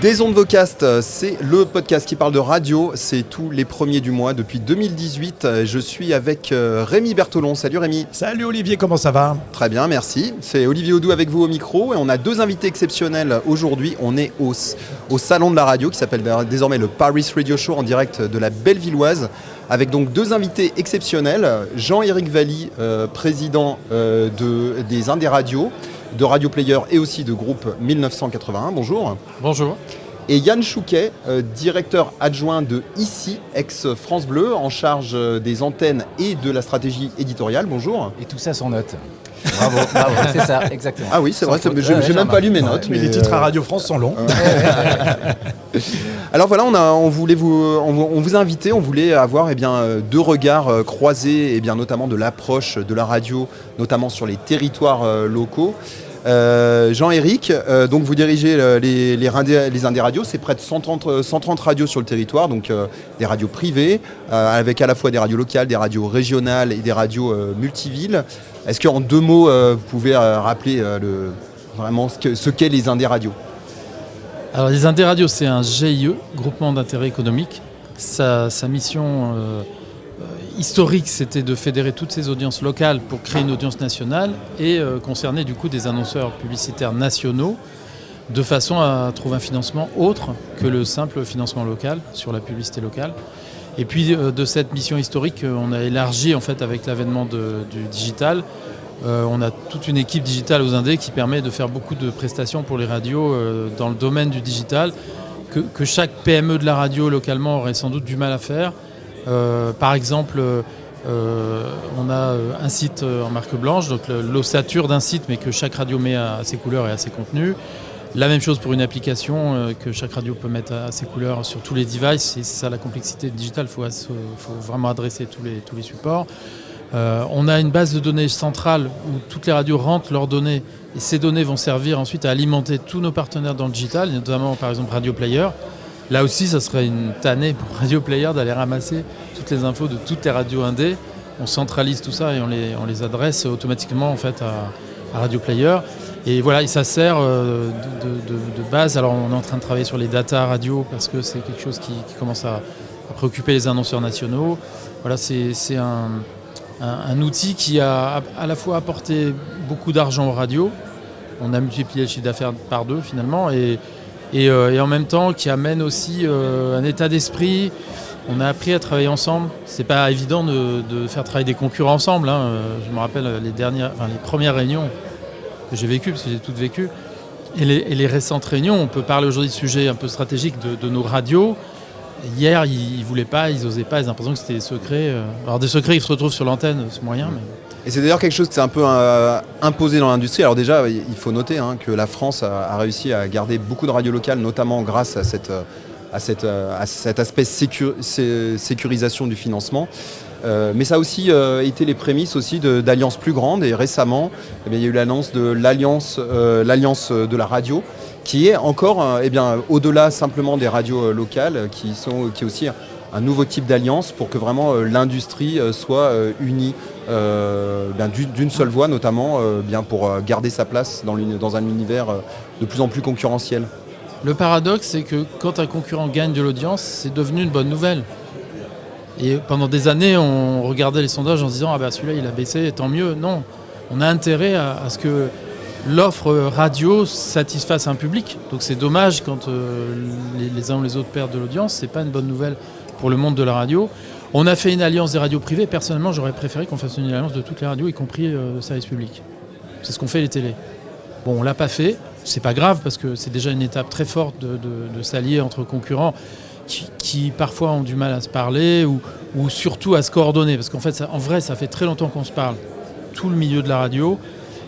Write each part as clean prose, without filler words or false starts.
Des ondes Vocast, c'est le podcast qui parle de radio, c'est tous les premiers du mois depuis 2018. Je suis avec Rémi Bertolon. Salut Rémi. Salut Olivier, comment ça va ? Très bien, merci. C'est Olivier Audou avec vous au micro et on a deux invités exceptionnels aujourd'hui. On est au salon de la radio qui s'appelle désormais le Paris Radio Show en direct de la Bellevilloise avec donc deux invités exceptionnels. Jean-Éric Valli, président des Indés Radios, de Radio Player et aussi de groupe 1981. Bonjour. Bonjour. Et Yann Chouquet, directeur adjoint de ICI, ex-France Bleu, en charge des antennes et de la stratégie éditoriale. Bonjour. Et tout ça sans notes. Bravo, c'est ça, exactement. Ah oui, c'est vrai, j'ai même pas lu mes notes. Mais les titres à Radio France sont longs. Alors voilà, on vous a invité, on voulait avoir deux regards croisés, notamment de l'approche de la radio, notamment sur les territoires locaux. Jean-Éric, donc vous dirigez les Indés Radios, c'est près de 130 radios sur le territoire, donc des radios privées, avec à la fois des radios locales, des radios régionales et des radios multivilles. Est-ce qu'en deux mots, vous pouvez rappeler vraiment ce qu'est les Indés Radios ? Alors les Indés Radios, c'est un GIE, groupement d'intérêt économique. Sa mission historique, c'était de fédérer toutes ces audiences locales pour créer une audience nationale et concerner du coup des annonceurs publicitaires nationaux de façon à trouver un financement autre que le simple financement local sur la publicité locale. Et puis de cette mission historique, on a élargi en fait avec l'avènement du digital. On a toute une équipe digitale aux Indés qui permet de faire beaucoup de prestations pour les radios dans le domaine du digital que chaque PME de la radio localement aurait sans doute du mal à faire. Par exemple, on a un site en marque blanche, donc l'ossature d'un site, mais que chaque radio met à ses couleurs et à ses contenus. La même chose pour une application que chaque radio peut mettre à ses couleurs sur tous les devices. C'est ça la complexité digitale, il faut vraiment adresser tous les supports. On a une base de données centrale où toutes les radios rentrent leurs données et ces données vont servir ensuite à alimenter tous nos partenaires dans le digital, notamment par exemple Radio Player. Là aussi, ça serait une tannée pour Radio Player d'aller ramasser toutes les infos de toutes les radios indées. On centralise tout ça et on les adresse automatiquement en fait à Radio Player. Et voilà, et ça sert de base. Alors on est en train de travailler sur les data radio parce que c'est quelque chose qui commence à préoccuper les annonceurs nationaux. Voilà, c'est un outil qui a à la fois apporté beaucoup d'argent aux radios. On a multiplié le chiffre d'affaires par deux finalement et en même temps qui amène aussi un état d'esprit. On a appris à travailler ensemble. C'est pas évident de faire travailler des concurrents ensemble. Je me rappelle les premières réunions que j'ai vécues, parce que j'ai toutes vécues. Et les récentes réunions, on peut parler aujourd'hui de sujets un peu stratégiques de nos radios. Hier, ils voulaient pas, ils osaient pas, ils ont l'impression que c'était des secrets. Alors des secrets qui se retrouvent sur l'antenne, c'est moyen. Mais... Et c'est d'ailleurs quelque chose qui s'est un peu imposé dans l'industrie. Alors déjà, il faut noter que la France a réussi à garder beaucoup de radios locales, notamment grâce à cet aspect sécurisation du financement. Mais ça a aussi été les prémices aussi d'alliances plus grandes. Et récemment, il y a eu l'annonce de l'alliance de la radio, qui est encore au-delà simplement des radios locales, qui est aussi un nouveau type d'alliance pour que vraiment l'industrie soit unie d'une seule voix, notamment pour garder sa place dans un univers de plus en plus concurrentiel. Le paradoxe, c'est que quand un concurrent gagne de l'audience, c'est devenu une bonne nouvelle. Et pendant des années, on regardait les sondages en se disant « Ah ben celui-là, il a baissé, tant mieux ». Non, on a intérêt à ce que l'offre radio satisfasse un public. Donc c'est dommage quand les uns ou les autres perdent de l'audience. C'est pas une bonne nouvelle pour le monde de la radio. On a fait une alliance des radios privées. Personnellement, j'aurais préféré qu'on fasse une alliance de toutes les radios, y compris le service public. C'est ce qu'on fait les télés. Bon, on l'a pas fait. C'est pas grave parce que c'est déjà une étape très forte de s'allier entre concurrents qui parfois ont du mal à se parler ou surtout à se coordonner. Parce qu'en fait, en vrai, ça fait très longtemps qu'on se parle. Tout le milieu de la radio.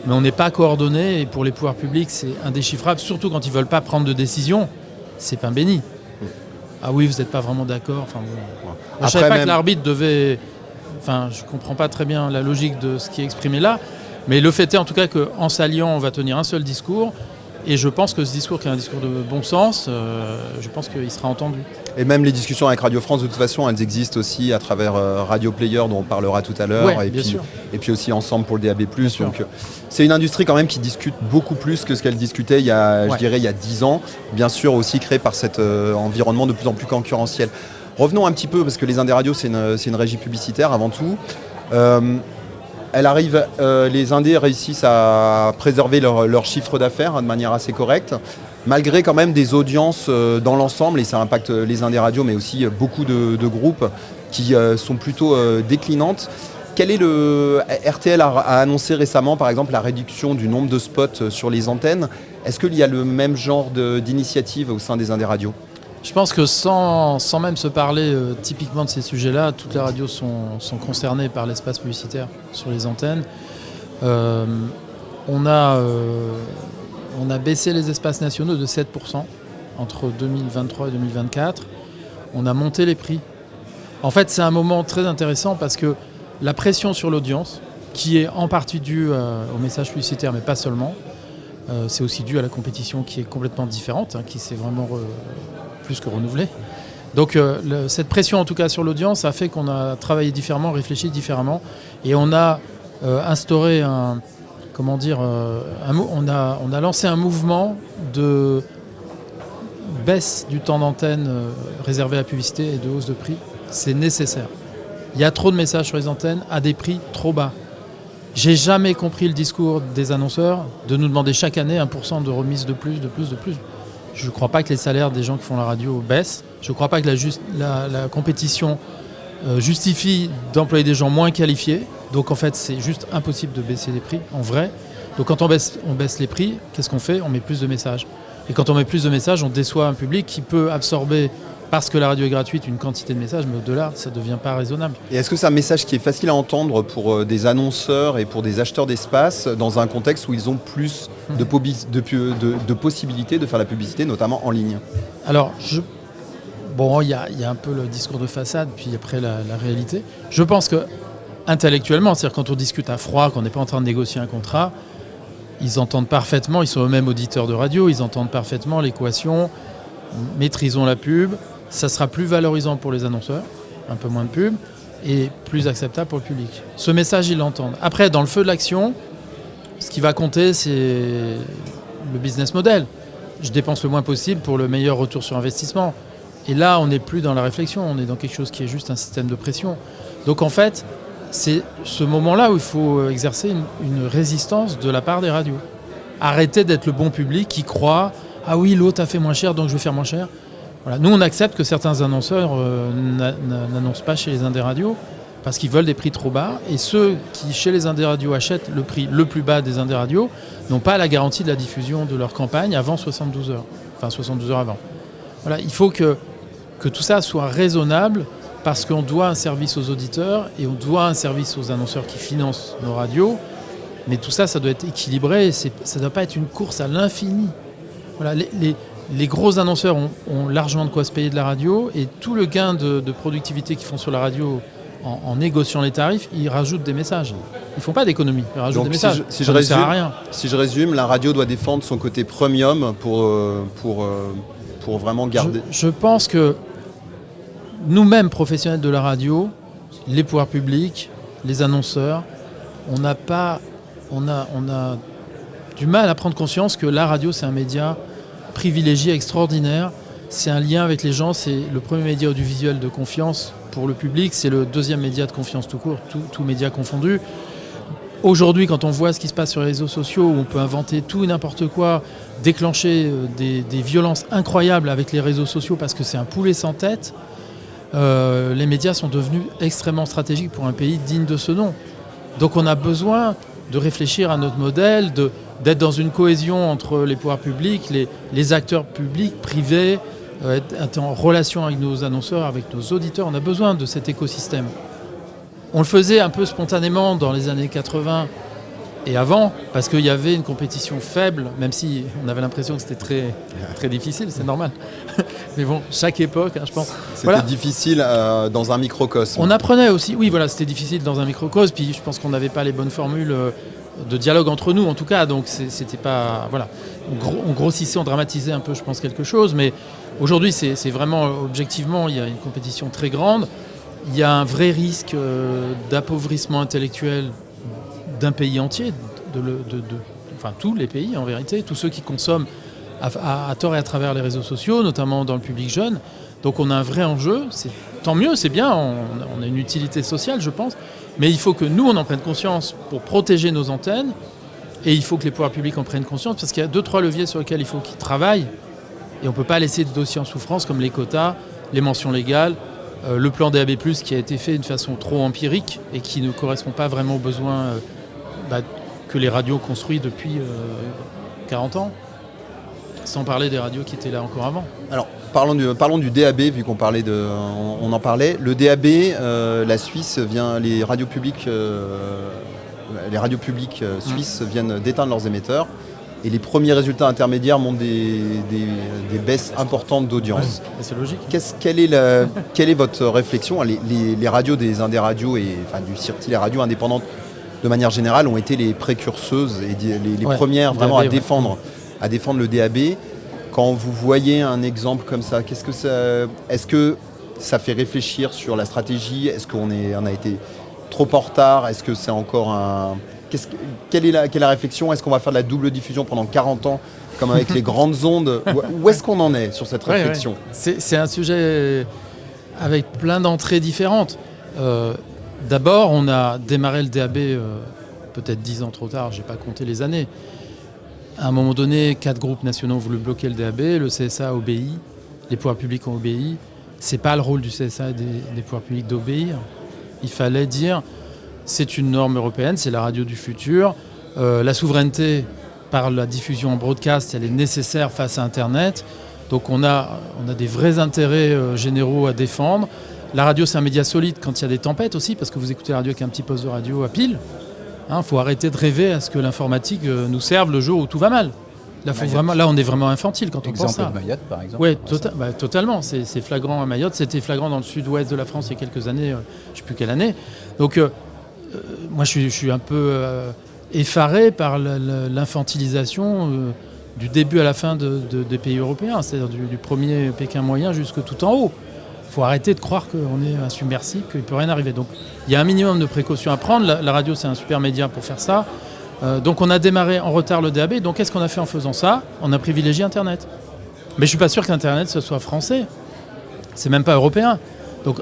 Mais on n'est pas coordonné et pour les pouvoirs publics, c'est indéchiffrable, surtout quand ils ne veulent pas prendre de décision. C'est pain béni. Ah oui, vous n'êtes pas vraiment d'accord. Enfin, bon. Je ne savais pas que l'arbitre devait... Enfin, je ne comprends pas très bien la logique de ce qui est exprimé là. Mais le fait est en tout cas qu'en s'alliant, on va tenir un seul discours. Et je pense que ce discours, qui est un discours de bon sens, je pense qu'il sera entendu. Et même les discussions avec Radio France, de toute façon, elles existent aussi à travers Radio Player, dont on parlera tout à l'heure, Ouais, et puis aussi ensemble pour le DAB+. Sûr. Donc, c'est une industrie quand même qui discute beaucoup plus que ce qu'elle discutait il y a, je dirais, il y a 10 ans. Bien sûr, aussi créée par cet environnement de plus en plus concurrentiel. Revenons un petit peu, parce que les Indés Radio, c'est une régie publicitaire avant tout. Les Indés réussissent à préserver leur chiffre d'affaires de manière assez correcte, malgré quand même des audiences dans l'ensemble, et ça impacte les Indés Radio, mais aussi beaucoup de groupes qui sont plutôt déclinantes. RTL a annoncé récemment, par exemple, la réduction du nombre de spots sur les antennes. Est-ce qu'il y a le même genre d'initiative au sein des Indés Radio ? Je pense que sans même se parler typiquement de ces sujets-là, toutes les radios sont concernées par l'espace publicitaire sur les antennes. On a baissé les espaces nationaux de 7% entre 2023 et 2024. On a monté les prix. En fait, c'est un moment très intéressant parce que la pression sur l'audience, qui est en partie due au message publicitaire, mais pas seulement, c'est aussi dû à la compétition qui est complètement différente, qui s'est vraiment plus que renouvelée. Donc cette pression, en tout cas sur l'audience, a fait qu'on a travaillé différemment, réfléchi différemment, et on a instauré on a lancé un mouvement de baisse du temps d'antenne réservé à la publicité et de hausse de prix. C'est nécessaire. Il y a trop de messages sur les antennes à des prix trop bas. J'ai jamais compris le discours des annonceurs de nous demander chaque année 1% de remise de plus. Je ne crois pas que les salaires des gens qui font la radio baissent. Je ne crois pas que la compétition justifie d'employer des gens moins qualifiés. Donc en fait, c'est juste impossible de baisser les prix, en vrai. Donc quand on baisse les prix, qu'est-ce qu'on fait ? On met plus de messages. Et quand on met plus de messages, on déçoit un public qui peut absorber, parce que la radio est gratuite, une quantité de messages, mais au-delà, ça ne devient pas raisonnable. Et est-ce que c'est un message qui est facile à entendre pour des annonceurs et pour des acheteurs d'espace dans un contexte où ils ont plus de possibilités de faire la publicité, notamment en ligne ? Alors, il y a un peu le discours de façade, puis après la réalité. Je pense que intellectuellement, c'est-à-dire quand on discute à froid, qu'on n'est pas en train de négocier un contrat, ils entendent parfaitement, ils sont eux-mêmes auditeurs de radio, ils entendent parfaitement l'équation, maîtrisons la pub, ça sera plus valorisant pour les annonceurs, un peu moins de pub, et plus acceptable pour le public. Ce message, ils l'entendent. Après, dans le feu de l'action, ce qui va compter, c'est le business model. Je dépense le moins possible pour le meilleur retour sur investissement. Et là, on n'est plus dans la réflexion, on est dans quelque chose qui est juste un système de pression. Donc en fait, c'est ce moment-là où il faut exercer une résistance de la part des radios. Arrêter d'être le bon public qui croit « Ah oui, l'autre a fait moins cher, donc je vais faire moins cher ». Voilà. Nous, on accepte que certains annonceurs n'annoncent pas chez les Indés Radio parce qu'ils veulent des prix trop bas. Et ceux qui, chez les Indés Radio, achètent le prix le plus bas des Indés Radio n'ont pas la garantie de la diffusion de leur campagne avant 72 heures. Enfin, 72 heures avant. Voilà. Il faut que tout ça soit raisonnable parce qu'on doit un service aux auditeurs et on doit un service aux annonceurs qui financent nos radios. Mais tout ça, ça doit être équilibré. Ça ne doit pas être une course à l'infini. Voilà. Les gros annonceurs ont largement de quoi se payer de la radio et tout le gain de productivité qu'ils font sur la radio en négociant les tarifs, ils rajoutent des messages. Ils ne font pas d'économie, ils rajoutent des messages. Ça ne sert à rien. Si je résume, la radio doit défendre son côté premium pour vraiment garder... Je pense que nous-mêmes, professionnels de la radio, les pouvoirs publics, les annonceurs, on a du mal à prendre conscience que la radio, c'est un média privilégié, extraordinaire. C'est un lien avec les gens, c'est le premier média audiovisuel de confiance pour le public, c'est le deuxième média de confiance tout court, tout média confondu. Aujourd'hui, quand on voit ce qui se passe sur les réseaux sociaux, où on peut inventer tout et n'importe quoi, déclencher des violences incroyables avec les réseaux sociaux parce que c'est un poulet sans tête, les médias sont devenus extrêmement stratégiques pour un pays digne de ce nom. Donc on a besoin de réfléchir à notre modèle, d'être dans une cohésion entre les pouvoirs publics, les acteurs publics, privés, être en relation avec nos annonceurs, avec nos auditeurs. On a besoin de cet écosystème. On le faisait un peu spontanément dans les années 80 Et avant, parce qu'il y avait une compétition faible, même si on avait l'impression que c'était très, très difficile, c'est normal. Mais bon, chaque époque, je pense. C'était difficile dans un microcosme. On apprenait aussi, oui, voilà, c'était difficile dans un microcosme, puis je pense qu'on n'avait pas les bonnes formules de dialogue entre nous, en tout cas, donc c'était pas. Voilà. On grossissait, on dramatisait un peu, je pense, quelque chose, mais aujourd'hui, c'est vraiment, objectivement, il y a une compétition très grande. Il y a un vrai risque d'appauvrissement intellectuel d'un pays entier, enfin tous les pays en vérité, tous ceux qui consomment à tort et à travers les réseaux sociaux, notamment dans le public jeune. Donc on a un vrai enjeu, tant mieux, c'est bien, on a une utilité sociale je pense, mais il faut que nous on en prenne conscience pour protéger nos antennes, et il faut que les pouvoirs publics en prennent conscience, parce qu'il y a 2-3 leviers sur lesquels il faut qu'ils travaillent, et on ne peut pas laisser de dossiers en souffrance comme les quotas, les mentions légales, le plan DAB+, qui a été fait d'une façon trop empirique et qui ne correspond pas vraiment aux besoins que les radios construisent depuis 40 ans, sans parler des radios qui étaient là encore avant. Alors, parlons du DAB, vu qu'on on en parlait. Le DAB, la Suisse les radios publiques suisses viennent d'éteindre leurs émetteurs. Et les premiers résultats intermédiaires montrent des baisses importantes d'audience. Ouais, c'est logique. Quelle est votre réflexion ? Les radios des indé-radios et du circuit, les radios indépendantes de manière générale ont été les précurseuses et les premières vraiment DAB, à défendre le DAB. Quand vous voyez un exemple comme ça, est-ce que ça fait réfléchir sur la stratégie ? Est-ce qu'on a été trop en retard ? Est-ce que c'est encore un... Quelle est la réflexion ? Est-ce qu'on va faire de la double diffusion pendant 40 ans, comme avec les grandes ondes ? Où est-ce qu'on en est sur cette réflexion ? Ouais. C'est un sujet avec plein d'entrées différentes. D'abord, on a démarré le DAB peut-être 10 ans trop tard, je n'ai pas compté les années. À un moment donné, 4 groupes nationaux ont voulu bloquer le DAB, le CSA a obéi, les pouvoirs publics ont obéi. Ce n'est pas le rôle du CSA et des pouvoirs publics d'obéir. Il fallait dire... C'est une norme européenne, c'est la radio du futur. La souveraineté par la diffusion en broadcast, elle est nécessaire face à Internet. Donc on a des vrais intérêts généraux à défendre. La radio, c'est un média solide quand il y a des tempêtes aussi, parce que vous écoutez la radio avec un petit poste de radio à pile. Faut arrêter de rêver à ce que l'informatique nous serve le jour où tout va mal. Là, on est vraiment infantile quand on pense ça. Exemple de Mayotte, par exemple. Oui, totalement. C'est flagrant à Mayotte. C'était flagrant dans le sud-ouest de la France il y a quelques années, je ne sais plus quelle année. Donc... moi, je suis un peu effaré par l'infantilisation du début à la fin des pays européens, c'est-à-dire du premier Pékin moyen jusque tout en haut. Il faut arrêter de croire qu'on est insubmersible, qu'il ne peut rien arriver. Donc, il y a un minimum de précautions à prendre. La radio, c'est un super média pour faire ça. Donc, on a démarré en retard le DAB. Donc, qu'est-ce qu'on a fait en faisant ça ? On a privilégié Internet. Mais je ne suis pas sûr qu'Internet, ce soit français. C'est même pas européen. Donc,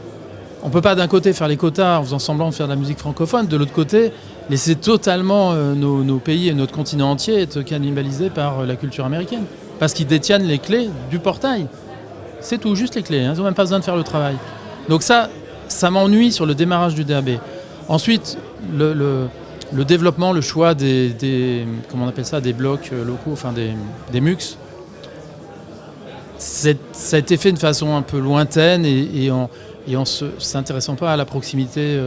on ne peut pas d'un côté faire les quotas en faisant semblant de faire de la musique francophone, de l'autre côté laisser totalement nos pays et notre continent entier être cannibalisés par la culture américaine. Parce qu'ils détiennent les clés du portail. C'est tout, juste les clés, ils n'ont même pas besoin de faire le travail. Donc ça m'ennuie sur le démarrage du DAB. Ensuite, le développement, le choix comment on appelle ça, des blocs locaux, enfin des MUX, ça a été fait de façon un peu lointaine et en s'intéressant pas à la proximité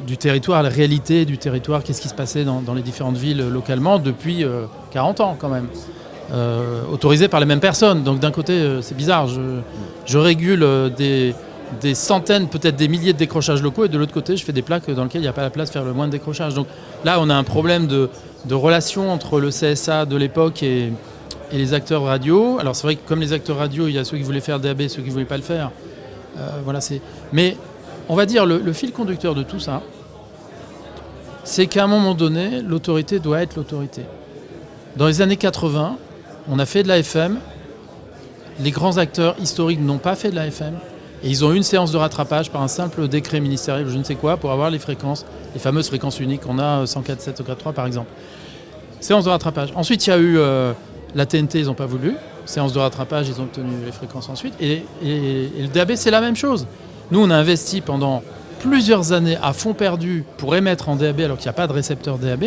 du territoire, à la réalité du territoire, qu'est-ce qui se passait dans les différentes villes localement depuis 40 ans quand même, autorisé par les mêmes personnes. Donc d'un côté, c'est bizarre, je régule des centaines, peut-être des milliers de décrochages locaux, et de l'autre côté, je fais des plaques dans lesquelles il n'y a pas la place de faire le moins de décrochage. Donc là, on a un problème de relation entre le CSA de l'époque et les acteurs radio. Alors c'est vrai que comme les acteurs radio, il y a ceux qui voulaient faire DAB, ceux qui ne voulaient pas le faire. Mais on va dire le fil conducteur de tout ça, c'est qu'à un moment donné, l'autorité doit être l'autorité. Dans les années 80, on a fait de la FM. Les grands acteurs historiques n'ont pas fait de la FM. Et ils ont eu une séance de rattrapage par un simple décret ministériel, je ne sais quoi, pour avoir les fréquences, les fameuses fréquences uniques. On a 104.7, 104.3 par exemple. Séance de rattrapage. Ensuite, il y a eu la TNT, ils n'ont pas voulu. Séance de rattrapage, ils ont obtenu les fréquences ensuite. Et le DAB, c'est la même chose. Nous, on a investi pendant plusieurs années à fond perdu pour émettre en DAB alors qu'il n'y a pas de récepteur DAB.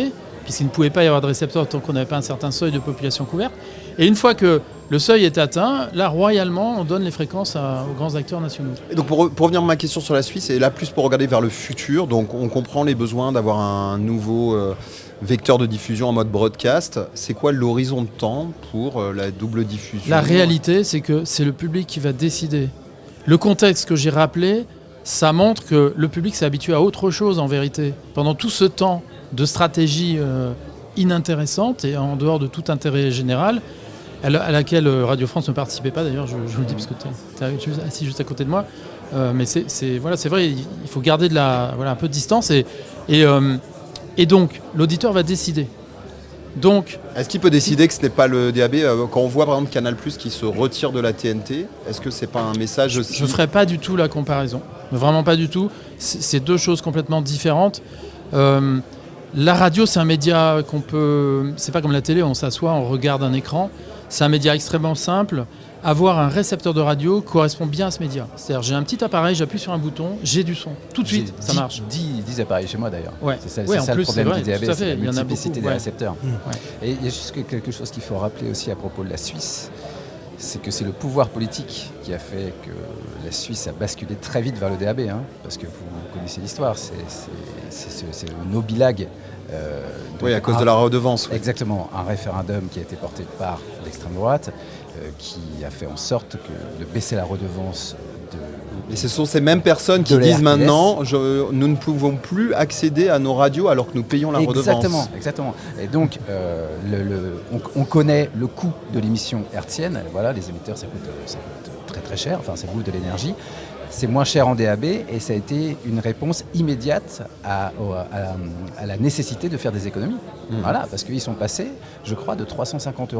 puisqu'il ne pouvait pas y avoir de récepteurs tant qu'on n'avait pas un certain seuil de population couverte. Et une fois que le seuil est atteint, là, royalement, on donne les fréquences aux grands acteurs nationaux. Et donc pour revenir à ma question sur la Suisse, et là plus pour regarder vers le futur, donc on comprend les besoins d'avoir un nouveau vecteur de diffusion en mode broadcast. C'est quoi l'horizon de temps pour la double diffusion ? La réalité, c'est que c'est le public qui va décider. Le contexte que j'ai rappelé, ça montre que le public s'est habitué à autre chose en vérité. Pendant tout ce temps de stratégie inintéressante et en dehors de tout intérêt général, à laquelle Radio France ne participait pas d'ailleurs, je vous le dis parce que tu es assis juste à côté de moi. Mais c'est vrai, il faut garder un peu de distance et donc l'auditeur va décider. Donc, est-ce qu'il peut décider que ce n'est pas le DAB quand on voit par exemple Canal+ qui se retire de la TNT, est-ce que c'est pas un message aussi ? Je ne ferai pas du tout la comparaison, vraiment pas du tout. C'est deux choses complètement différentes. La radio, c'est un média c'est pas comme la télé, on s'assoit, on regarde un écran. C'est un média extrêmement simple. Avoir un récepteur de radio correspond bien à ce média. C'est-à-dire, j'ai un petit appareil, j'appuie sur un bouton, j'ai du son. Tout de suite, ça marche. 10 appareils chez moi d'ailleurs. Ouais. C'est en ça plus, le problème c'est du DAB, tout à c'est fait. la Il y en a multiplicité beaucoup, des récepteurs. Ouais. Et il y a juste quelque chose qu'il faut rappeler aussi à propos de la Suisse, c'est que c'est le pouvoir politique qui a fait que la Suisse a basculé très vite vers le DAB, parce que vous connaissez l'histoire, c'est le no-bilag. Oui, à cause de la redevance. Exactement, un référendum qui a été porté par l'extrême droite, qui a fait en sorte de baisser la redevance. Et ce sont ces mêmes personnes qui disent maintenant nous ne pouvons plus accéder à nos radios alors que nous payons la redevance. Exactement. Et donc, on connaît le coût de l'émission hertzienne. Voilà, les émetteurs, ça coûte très très cher. Enfin, ça coûte de l'énergie. C'est moins cher en DAB et ça a été une réponse immédiate à la nécessité de faire des économies. Voilà, parce qu'ils sont passés, je crois, de 350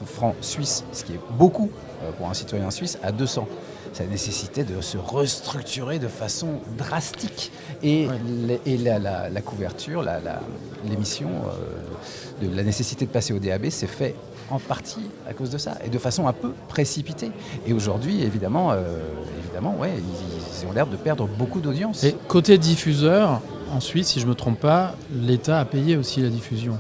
francs suisses, ce qui est beaucoup pour un citoyen suisse, à 200. Ça a nécessité de se restructurer de façon drastique. Et la couverture, l'émission, de la nécessité de passer au DAB s'est fait en partie à cause de ça, et de façon un peu précipitée. Et aujourd'hui, évidemment, ils ont l'air de perdre beaucoup d'audience. Et côté diffuseur, en Suisse, si je ne me trompe pas, l'État a payé aussi la diffusion.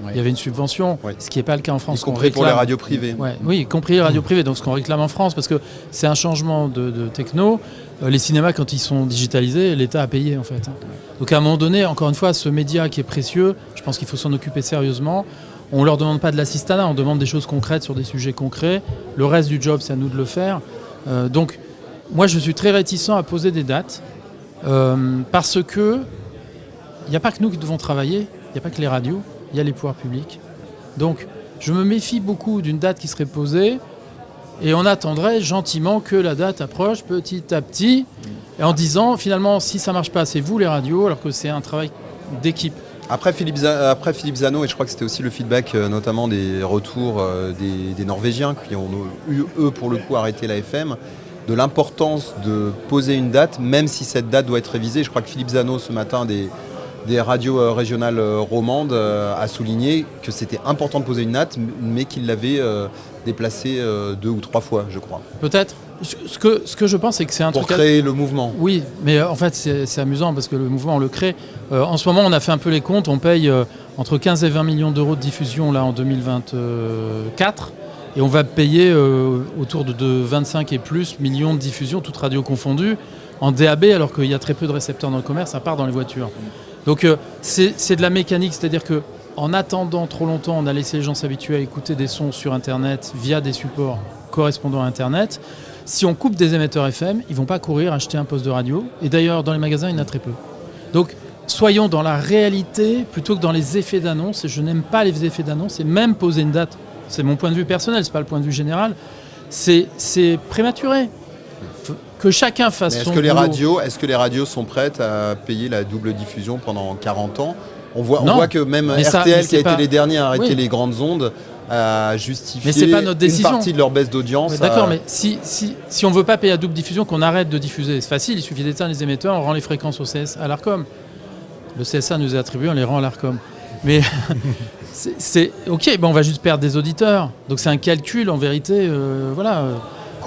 Oui. Il y avait une subvention, ce qui n'est pas le cas en France. Y compris pour les radios privées. Oui, y compris les radios privées. Donc ce qu'on réclame en France, parce que c'est un changement de techno. Les cinémas, quand ils sont digitalisés, l'État a payé en fait. Donc à un moment donné, encore une fois, ce média qui est précieux, je pense qu'il faut s'en occuper sérieusement. On ne leur demande pas de l'assistanat, on demande des choses concrètes sur des sujets concrets. Le reste du job, c'est à nous de le faire. Donc moi, je suis très réticent à poser des dates parce que il n'y a pas que nous qui devons travailler, il n'y a pas que les radios. Il y a les pouvoirs publics. Donc, je me méfie beaucoup d'une date qui serait posée et on attendrait gentiment que la date approche petit à petit et en disant, finalement, si ça ne marche pas, c'est vous les radios, alors que c'est un travail d'équipe. Après Philippe Zano, et je crois que c'était aussi le feedback notamment des retours des Norvégiens qui ont eu, eux, pour le coup, arrêté la FM, de l'importance de poser une date, même si cette date doit être révisée. Je crois que Philippe Zano, ce matin, des radios régionales romandes a souligné que c'était important de poser une date, mais qu'il l'avait déplacée 2 ou 3 fois, je crois. Peut-être. Ce que je pense, c'est que c'est un truc... Pour créer le mouvement. Oui, mais en fait, c'est amusant parce que le mouvement, on le crée. En ce moment, on a fait un peu les comptes. On paye entre 15 et 20 millions d'euros de diffusion là, en 2024. Et on va payer autour de 25 et plus millions de diffusions, toutes radios confondues, en DAB, alors qu'il y a très peu de récepteurs dans le commerce, à part dans les voitures. Donc c'est de la mécanique, c'est-à-dire qu'en attendant trop longtemps, on a laissé les gens s'habituer à écouter des sons sur Internet via des supports correspondant à Internet. Si on coupe des émetteurs FM, ils ne vont pas courir acheter un poste de radio. Et d'ailleurs, dans les magasins, il y en a très peu. Donc soyons dans la réalité plutôt que dans les effets d'annonce. Et je n'aime pas les effets d'annonce et même poser une date. C'est mon point de vue personnel, ce n'est pas le point de vue général. C'est prématuré. Que chacun fasse son boulot. Est-ce que les radios sont prêtes à payer la double diffusion pendant 40 ans ? On voit que même RTL, qui a été les derniers à arrêter les grandes ondes, a justifié une partie de leur baisse d'audience. Oui, d'accord, mais si on ne veut pas payer la double diffusion, qu'on arrête de diffuser, c'est facile, il suffit d'éteindre les émetteurs, on rend les fréquences à l'Arcom. Le CSA nous a attribué, on les rend à l'Arcom. Mais c'est OK, on va juste perdre des auditeurs. Donc c'est un calcul, en vérité, voilà.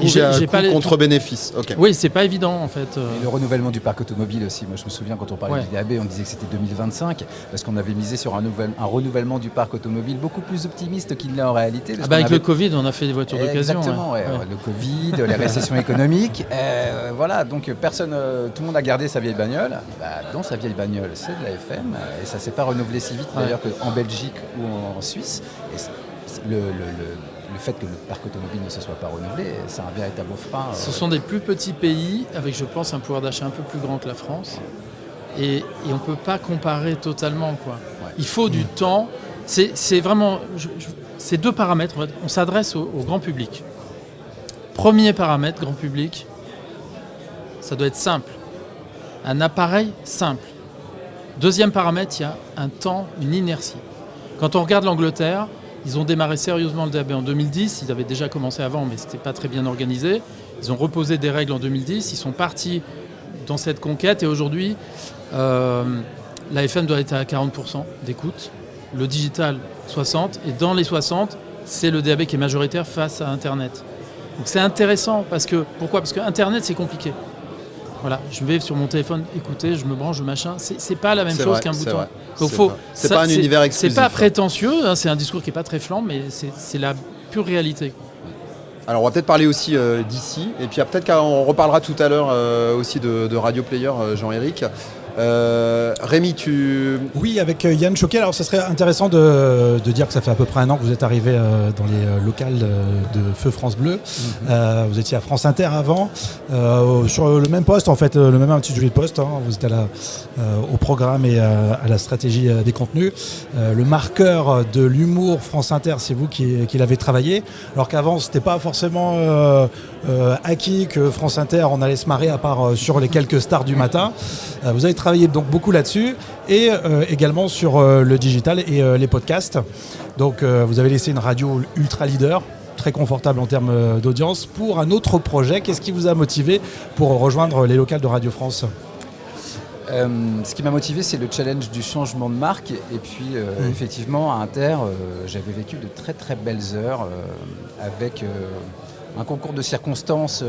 J'ai pas les- contre bénéfice. Ok. Oui, c'est pas évident en fait. Et le renouvellement du parc automobile aussi. Moi, je me souviens quand on parlait Ouais. du DAB, on disait que c'était 2025 parce qu'on avait misé sur un renouvellement du parc automobile beaucoup plus optimiste qu'il l'est en réalité. Parce qu'on Avec avait- le Covid, on a fait des voitures d'occasion. Exactement, ouais. Le Covid, les récessions économiques. Voilà, donc tout le monde a gardé sa vieille bagnole. Dans sa vieille bagnole, c'est de la FM et ça ne s'est pas renouvelé si vite d'ailleurs qu'en Belgique ou en Suisse. Et le fait que le parc automobile ne se soit pas renouvelé, c'est un véritable frein. Ce sont des plus petits pays avec, je pense, un pouvoir d'achat un peu plus grand que la France. Et on ne peut pas comparer totalement, quoi. Ouais. Il faut du temps. C'est vraiment... c'est deux paramètres. On s'adresse au grand public. Premier paramètre, grand public, ça doit être simple. Un appareil simple. Deuxième paramètre, il y a un temps, une inertie. Quand on regarde l'Angleterre, ils ont démarré sérieusement le DAB en 2010. Ils avaient déjà commencé avant, mais ce n'était pas très bien organisé. Ils ont reposé des règles en 2010. Ils sont partis dans cette conquête. Et aujourd'hui, la FM doit être à 40% d'écoute. Le digital, 60%. Et dans les 60%, c'est le DAB qui est majoritaire face à Internet. Donc c'est intéressant. Pourquoi ? Parce que Internet, c'est compliqué. Voilà, je vais sur mon téléphone écouter, je me branche, machin. C'est pas la même chose qu'un bouton. Donc c'est pas un univers exclusif. C'est pas prétentieux, hein, c'est un discours qui est pas très flambe, mais c'est la pure réalité. Alors on va peut-être parler aussi d'ici, et puis peut-être qu'on reparlera tout à l'heure aussi de Radio Player, Jean-Éric. Rémi, Oui, avec Yann Choquet. Alors, ça serait intéressant de dire que ça fait à peu près un an que vous êtes arrivé dans les locales de Feu France Bleu. Vous étiez à France Inter avant, sur le même poste, en fait, le même intitulé de poste. Hein. Vous étiez au programme et à la stratégie des contenus. Le marqueur de l'humour France Inter, c'est vous qui l'avez travaillé. Alors qu'avant, c'était pas forcément acquis que France Inter, on allait se marrer à part sur les quelques stars du matin. Vous avez travaillé donc beaucoup là-dessus et également sur le digital et les podcasts. Donc vous avez laissé une radio ultra leader, très confortable en termes d'audience, pour un autre projet. Qu'est-ce qui vous a motivé pour rejoindre les locales de Radio France ? Ce qui m'a motivé, c'est le challenge du changement de marque. Et puis, effectivement, à Inter, j'avais vécu de très très belles heures avec un concours de circonstances,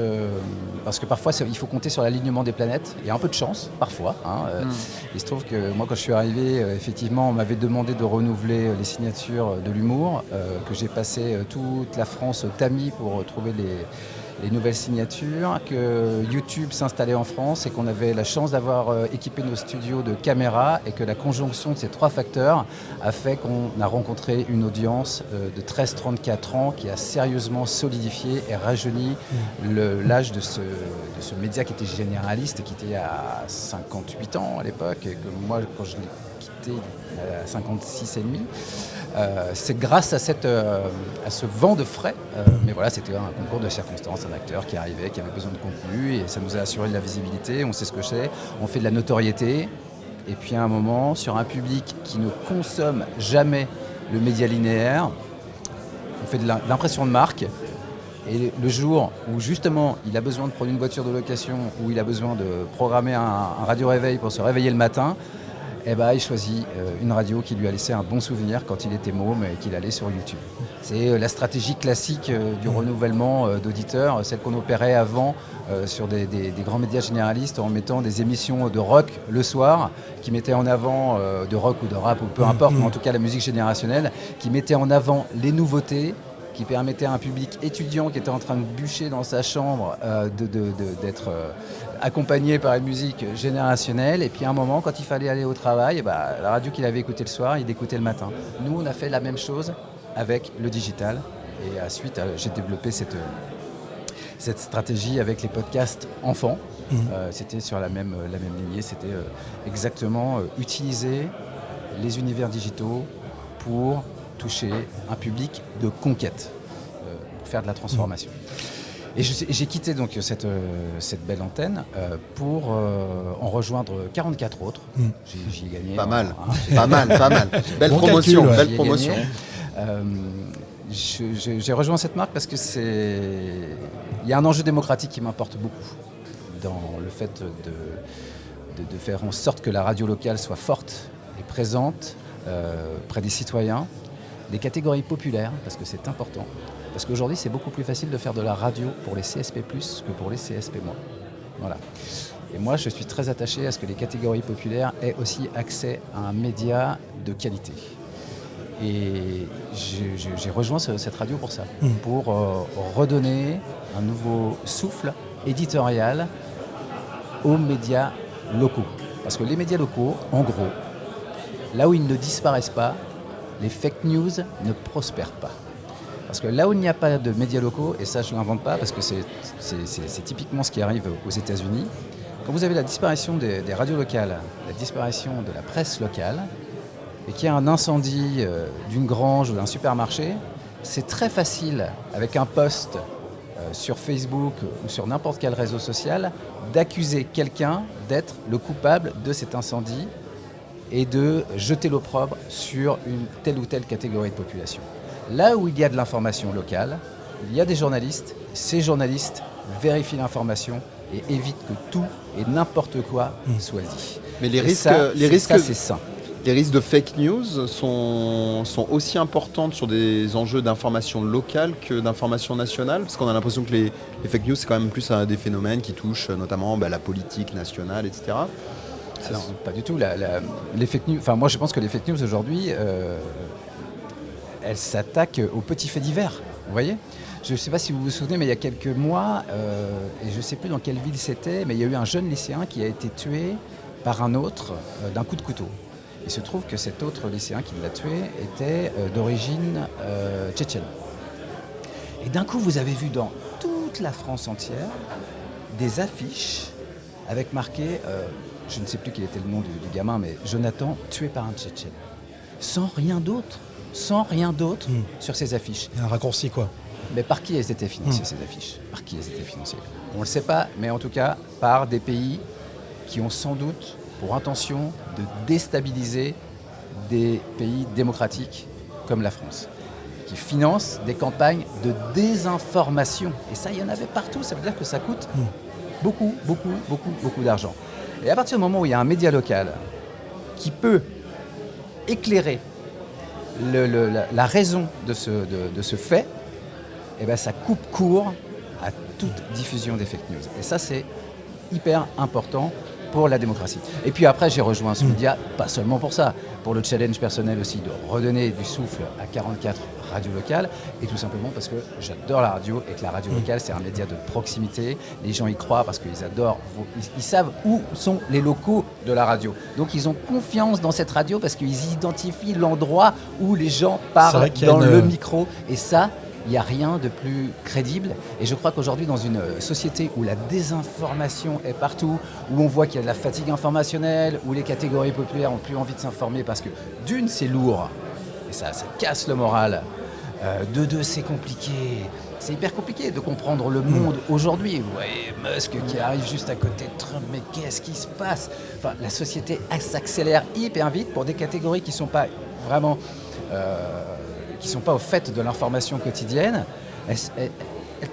parce que parfois il faut compter sur l'alignement des planètes. Il y a un peu de chance, parfois. Il se trouve que moi, quand je suis arrivé, effectivement, on m'avait demandé de renouveler les signatures de l'humour, que j'ai passé toute la France au tamis pour trouver les nouvelles signatures, que YouTube s'installait en France et qu'on avait la chance d'avoir équipé nos studios de caméras et que la conjonction de ces trois facteurs a fait qu'on a rencontré une audience de 13-34 ans qui a sérieusement solidifié et rajeuni l'âge de ce média qui était généraliste et qui était à 58 ans à l'époque et que moi, quand je l'ai quitté à 56 et demi, c'est grâce à ce vent de frais, mais voilà, c'était un concours de circonstances, un acteur qui arrivait, qui avait besoin de contenu et ça nous a assuré de la visibilité, on sait ce que c'est, on fait de la notoriété et puis à un moment, sur un public qui ne consomme jamais le média linéaire, on fait de l'impression de marque. Et le jour où justement il a besoin de prendre une voiture de location, où il a besoin de programmer un radio-réveil pour se réveiller le matin, il choisit une radio qui lui a laissé un bon souvenir quand il était môme et qu'il allait sur YouTube. C'est la stratégie classique du renouvellement d'auditeurs, celle qu'on opérait avant sur des grands médias généralistes en mettant des émissions de rock le soir qui mettaient en avant, de rock ou de rap ou peu importe, mais en tout cas la musique générationnelle, qui mettait en avant les nouveautés, qui permettait à un public étudiant qui était en train de bûcher dans sa chambre d'être accompagné par une musique générationnelle. Et puis à un moment, quand il fallait aller au travail, la radio qu'il avait écoutée le soir, il l'écoutait le matin. Nous, on a fait la même chose avec le digital. Et ensuite, j'ai développé cette stratégie avec les podcasts enfants. C'était sur la même lignée. C'était exactement utiliser les univers digitaux pour toucher un public de conquête, pour faire de la transformation. Et j'ai quitté donc cette belle antenne pour en rejoindre 44 autres. J'y ai gagné. Pas mal. Belle Bon promotion, calcul, ouais. belle promotion. J'ai rejoint cette marque parce que il y a un enjeu démocratique qui m'importe beaucoup dans le fait de faire en sorte que la radio locale soit forte et présente près des citoyens, des catégories populaires, parce que c'est important, Parce qu'aujourd'hui, c'est beaucoup plus facile de faire de la radio pour les CSP+, que pour les CSP-. Voilà. Et moi, je suis très attaché à ce que les catégories populaires aient aussi accès à un média de qualité. Et j'ai rejoint cette radio pour ça, pour redonner un nouveau souffle éditorial aux médias locaux. Parce que les médias locaux, en gros, là où ils ne disparaissent pas, les fake news ne prospèrent pas. Parce que là où il n'y a pas de médias locaux, et ça je ne l'invente pas parce que c'est typiquement ce qui arrive aux États-Unis, quand vous avez la disparition des radios locales, la disparition de la presse locale, et qu'il y a un incendie d'une grange ou d'un supermarché, c'est très facile, avec un post sur Facebook ou sur n'importe quel réseau social, d'accuser quelqu'un d'être le coupable de cet incendie et de jeter l'opprobre sur une telle ou telle catégorie de population. Là où il y a de l'information locale, il y a des journalistes, ces journalistes vérifient l'information et évitent que tout et n'importe quoi soit dit. Mais les risques, c'est sain. Les risques de fake news sont aussi importants sur des enjeux d'information locale que d'information nationale, parce qu'on a l'impression que les fake news, c'est quand même plus des phénomènes qui touchent notamment la politique nationale, etc. Alors, pas du tout. Les fake news, moi je pense que les fake news aujourd'hui, elles s'attaquent aux petits faits divers. Vous voyez ? Je ne sais pas si vous vous souvenez, mais il y a quelques mois, et je ne sais plus dans quelle ville c'était, mais il y a eu un jeune lycéen qui a été tué par un autre d'un coup de couteau. Il se trouve que cet autre lycéen qui l'a tué était d'origine tchétchène. Et d'un coup, vous avez vu dans toute la France entière des affiches avec marqué, je ne sais plus quel était le nom du gamin, mais Jonathan tué par un tchétchène. Sans rien d'autre sur ces affiches. Il y a un raccourci, quoi. Mais par qui elles étaient financées, ces affiches ? Par qui elles étaient financées ? On ne le sait pas, mais en tout cas, par des pays qui ont sans doute pour intention de déstabiliser des pays démocratiques comme la France, qui financent des campagnes de désinformation. Et ça, il y en avait partout. Ça veut dire que ça coûte beaucoup d'argent. Et à partir du moment où il y a un média local qui peut éclairer la raison de ce fait, eh ben, ça coupe court à toute diffusion des fake news. Et ça, c'est hyper important pour la démocratie. Et puis après, j'ai rejoint ce média, pas seulement pour ça, pour le challenge personnel aussi de redonner du souffle à 44 radios locales, et tout simplement parce que j'adore la radio et que la radio locale, c'est un média de proximité. Les gens y croient parce qu'ils adorent, ils savent où sont les locaux de la radio. Donc ils ont confiance dans cette radio parce qu'ils identifient l'endroit où les gens parlent dans le micro. Et ça, il n'y a rien de plus crédible. Et je crois qu'aujourd'hui, dans une société où la désinformation est partout, où on voit qu'il y a de la fatigue informationnelle, où les catégories populaires n'ont plus envie de s'informer parce que, d'une, c'est lourd, et ça casse le moral. De deux, c'est compliqué. C'est hyper compliqué de comprendre le monde aujourd'hui. Vous voyez Musk qui arrive juste à côté de Trump, mais qu'est-ce qui se passe ? Enfin, la société s'accélère hyper vite pour des catégories qui ne sont pas vraiment... qui ne sont pas au fait de l'information quotidienne, elles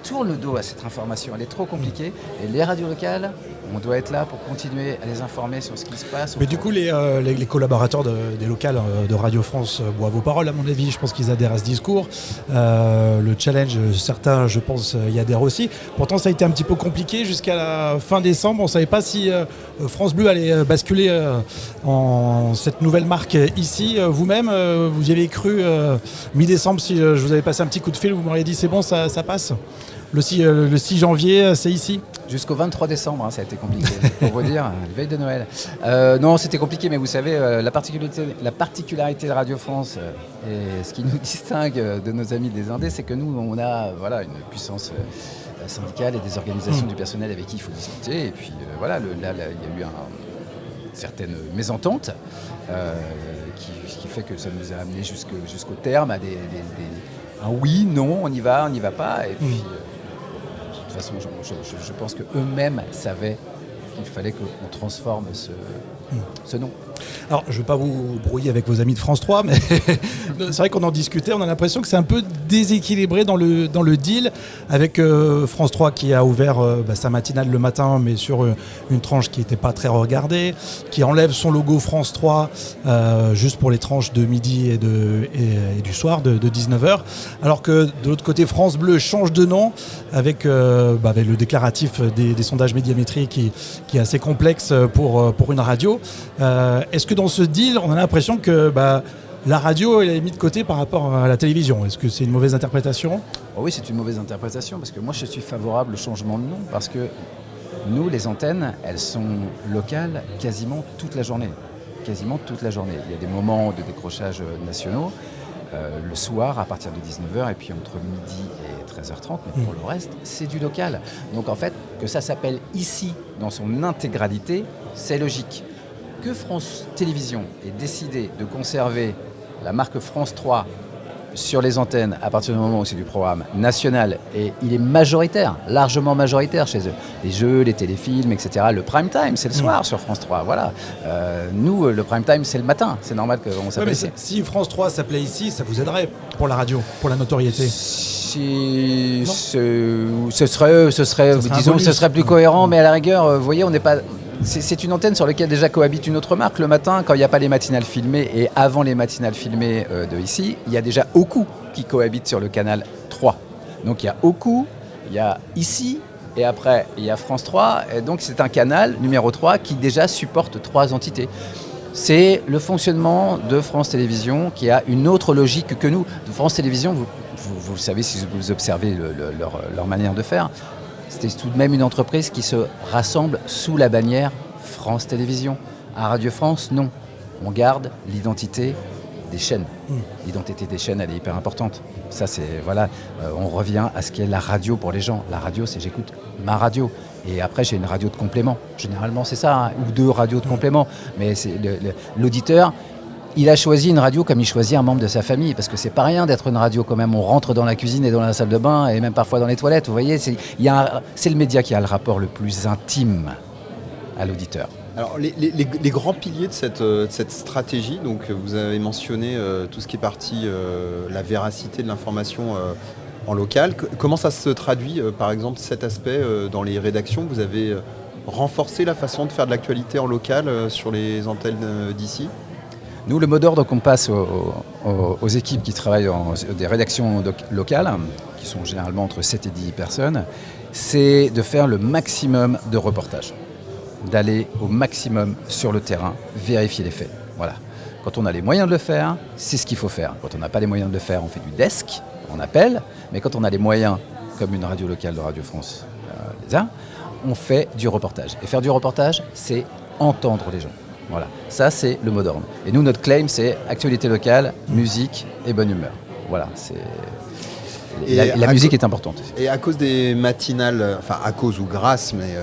tournent le dos à cette information. Elle est trop compliquée. Et les radios locales, on doit être là pour continuer à les informer sur ce qui se passe. Mais du coup, les collaborateurs des locales de Radio France boivent vos paroles, à mon avis. Je pense qu'ils adhèrent à ce discours. Le challenge, certains, je pense, y adhèrent aussi. Pourtant, ça a été un petit peu compliqué jusqu'à la fin décembre. On ne savait pas si France Bleu allait basculer en cette nouvelle marque ici. Vous-même, vous y avez cru mi-décembre, si je vous avais passé un petit coup de fil, vous m'auriez dit c'est bon, ça passe. Le 6 janvier, c'est ici. Jusqu'au 23 décembre, ça a été compliqué, pour vous dire, la veille de Noël. Non, c'était compliqué, mais vous savez, la particularité de Radio France et ce qui nous distingue de nos amis des Indés, c'est que nous, on a une puissance syndicale et des organisations du personnel avec qui il faut discuter. Et puis il y a eu certaines mésententes qui fait que ça nous a amené jusqu'au terme à un oui, non, on y va pas. Et puis, de toute façon, je pense qu'eux-mêmes savaient qu'il fallait qu'on transforme ce nom. Alors, je ne veux pas vous brouiller avec vos amis de France 3, mais c'est vrai qu'on en discutait, on a l'impression que c'est un peu déséquilibré dans le deal, avec France 3 qui a ouvert sa matinale le matin, mais sur une tranche qui n'était pas très regardée, qui enlève son logo France 3 juste pour les tranches de midi et du soir, de 19h, alors que de l'autre côté, France Bleu change de nom, avec le déclaratif des sondages médiamétriques qui est assez complexe pour une radio. Est-ce que dans ce deal, on a l'impression que la radio elle est mise de côté par rapport à la télévision? Est-ce que c'est une mauvaise interprétation? Oh oui, c'est une mauvaise interprétation parce que moi je suis favorable au changement de nom parce que nous, les antennes, elles sont locales quasiment toute la journée. Quasiment toute la journée. Il y a des moments de décrochage nationaux, le soir à partir de 19h et puis entre midi et 13h30, mais pour le reste, c'est du local. Donc en fait, que ça s'appelle ici dans son intégralité, c'est logique. Que France Télévisions ait décidé de conserver la marque France 3 sur les antennes à partir du moment où c'est du programme national, et il est majoritaire, largement majoritaire chez eux. Les jeux, les téléfilms, etc. Le prime time, c'est le soir sur France 3, voilà. Nous, le prime time, c'est le matin. C'est normal qu'on s'appelle ici. Si France 3 s'appelait ici, ça vous aiderait pour la radio, pour la notoriété? Ce serait plus cohérent, mais à la rigueur, vous voyez, on n'est pas... C'est une antenne sur laquelle déjà cohabite une autre marque. Le matin, quand il n'y a pas les matinales filmées et avant les matinales filmées de ici, il y a déjà Oku qui cohabite sur le canal 3. Donc il y a Oku, il y a ici et après il y a France 3. Et donc c'est un canal numéro 3 qui déjà supporte 3 entités. C'est le fonctionnement de France Télévisions qui a une autre logique que nous. France Télévisions, vous le savez si vous observez leur manière de faire, c'était tout de même une entreprise qui se rassemble sous la bannière France Télévisions. À Radio France, non. On garde l'identité des chaînes. L'identité des chaînes, elle est hyper importante. Ça, c'est, voilà, on revient à ce qu'est la radio pour les gens. La radio, c'est j'écoute ma radio. Et après, j'ai une radio de complément. Généralement, c'est ça, hein, ou 2 radios de complément. Mais c'est l'auditeur... Il a choisi une radio comme il choisit un membre de sa famille, parce que c'est pas rien d'être une radio quand même. On rentre dans la cuisine et dans la salle de bain, et même parfois dans les toilettes. Vous voyez, c'est le média qui a le rapport le plus intime à l'auditeur. Alors les grands piliers de cette stratégie, donc vous avez mentionné tout ce qui est parti, la véracité de l'information en local. Comment ça se traduit, par exemple, cet aspect dans les rédactions? Vous avez renforcé la façon de faire de l'actualité en local sur les antennes d'ici? Nous, le mot d'ordre qu'on passe aux équipes qui travaillent dans des rédactions locales, qui sont généralement entre 7 et 10 personnes, c'est de faire le maximum de reportages, d'aller au maximum sur le terrain, vérifier les faits. Voilà. Quand on a les moyens de le faire, c'est ce qu'il faut faire. Quand on n'a pas les moyens de le faire, on fait du desk, on appelle, mais quand on a les moyens, comme une radio locale de Radio France on fait du reportage. Et faire du reportage, c'est entendre les gens. Voilà, ça c'est le mot d'ordre. Et nous, notre claim, c'est actualité locale, musique et bonne humeur. Voilà, c'est... La musique est importante. Et à cause des matinales, enfin à cause ou grâce, mais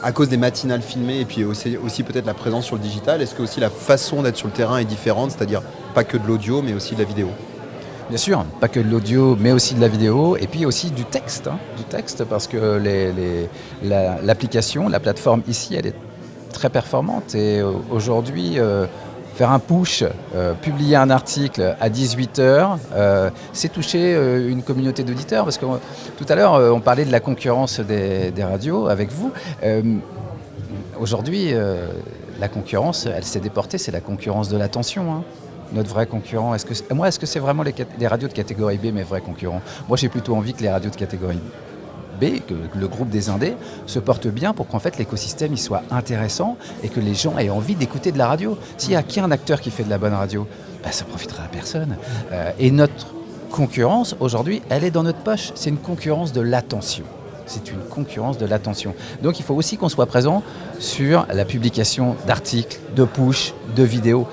à cause des matinales filmées et puis aussi peut-être la présence sur le digital, est-ce que aussi la façon d'être sur le terrain est différente, c'est-à-dire pas que de l'audio, mais aussi de la vidéo? Bien sûr, pas que de l'audio, mais aussi de la vidéo, et puis aussi du texte, parce que l'application, la plateforme ici, elle est très performante, et aujourd'hui, faire un push, publier un article à 18h, c'est toucher une communauté d'auditeurs, parce que tout à l'heure, on parlait de la concurrence des radios avec vous. Aujourd'hui, la concurrence, elle s'est déportée, c'est la concurrence de l'attention, hein. Notre vrai concurrent, est-ce que c'est vraiment les radios de catégorie B mes vrais concurrents? Moi, j'ai plutôt envie que les radios de catégorie B, que le groupe des indés, se porte bien pour qu'en fait l'écosystème il soit intéressant et que les gens aient envie d'écouter de la radio. S'il y a qu'un acteur qui fait de la bonne radio, ça profitera à personne. Et notre concurrence, aujourd'hui, elle est dans notre poche. C'est une concurrence de l'attention. C'est une concurrence de l'attention. Donc il faut aussi qu'on soit présent sur la publication d'articles, de push, de vidéos.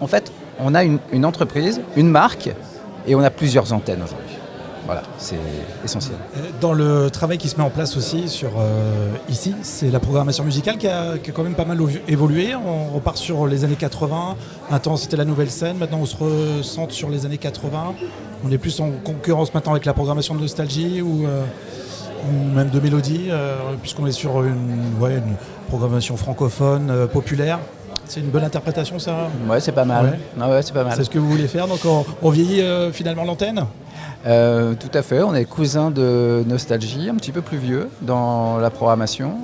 En fait, on a une entreprise, une marque, et on a plusieurs antennes aujourd'hui. Voilà, c'est essentiel. Dans le travail qui se met en place aussi sur ici, c'est la programmation musicale qui a quand même pas mal évolué. On repart sur les années 80. Un temps, c'était la nouvelle scène. Maintenant, on se recentre sur les années 80. On est plus en concurrence maintenant avec la programmation de nostalgie ou même de mélodie, puisqu'on est sur une programmation francophone populaire. C'est une bonne interprétation, ça? Ouais, c'est pas mal. Ouais. Ah ouais, c'est pas mal. C'est ce que vous voulez faire, donc on vieillit finalement l'antenne? Tout à fait, on est cousins de Nostalgie, un petit peu plus vieux dans la programmation,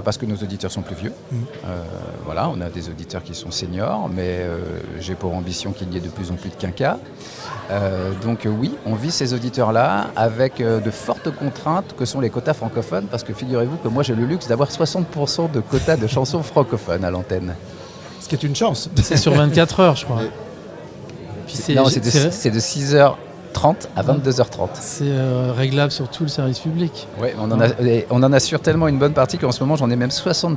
parce que nos auditeurs sont plus vieux. Voilà, on a des auditeurs qui sont seniors, mais j'ai pour ambition qu'il y ait de plus en plus de quinquas. Donc oui, on vit ces auditeurs-là avec de fortes contraintes que sont les quotas francophones, parce que figurez-vous que moi j'ai le luxe d'avoir 60% de quotas de chansons francophones à l'antenne. Ce qui est une chance. C'est sur 24 heures, je crois. Puis Non, c'est de 6h30 à 22h30. C'est réglable sur tout le service public. Oui, on en assure tellement une bonne partie qu'en ce moment j'en ai même 67% à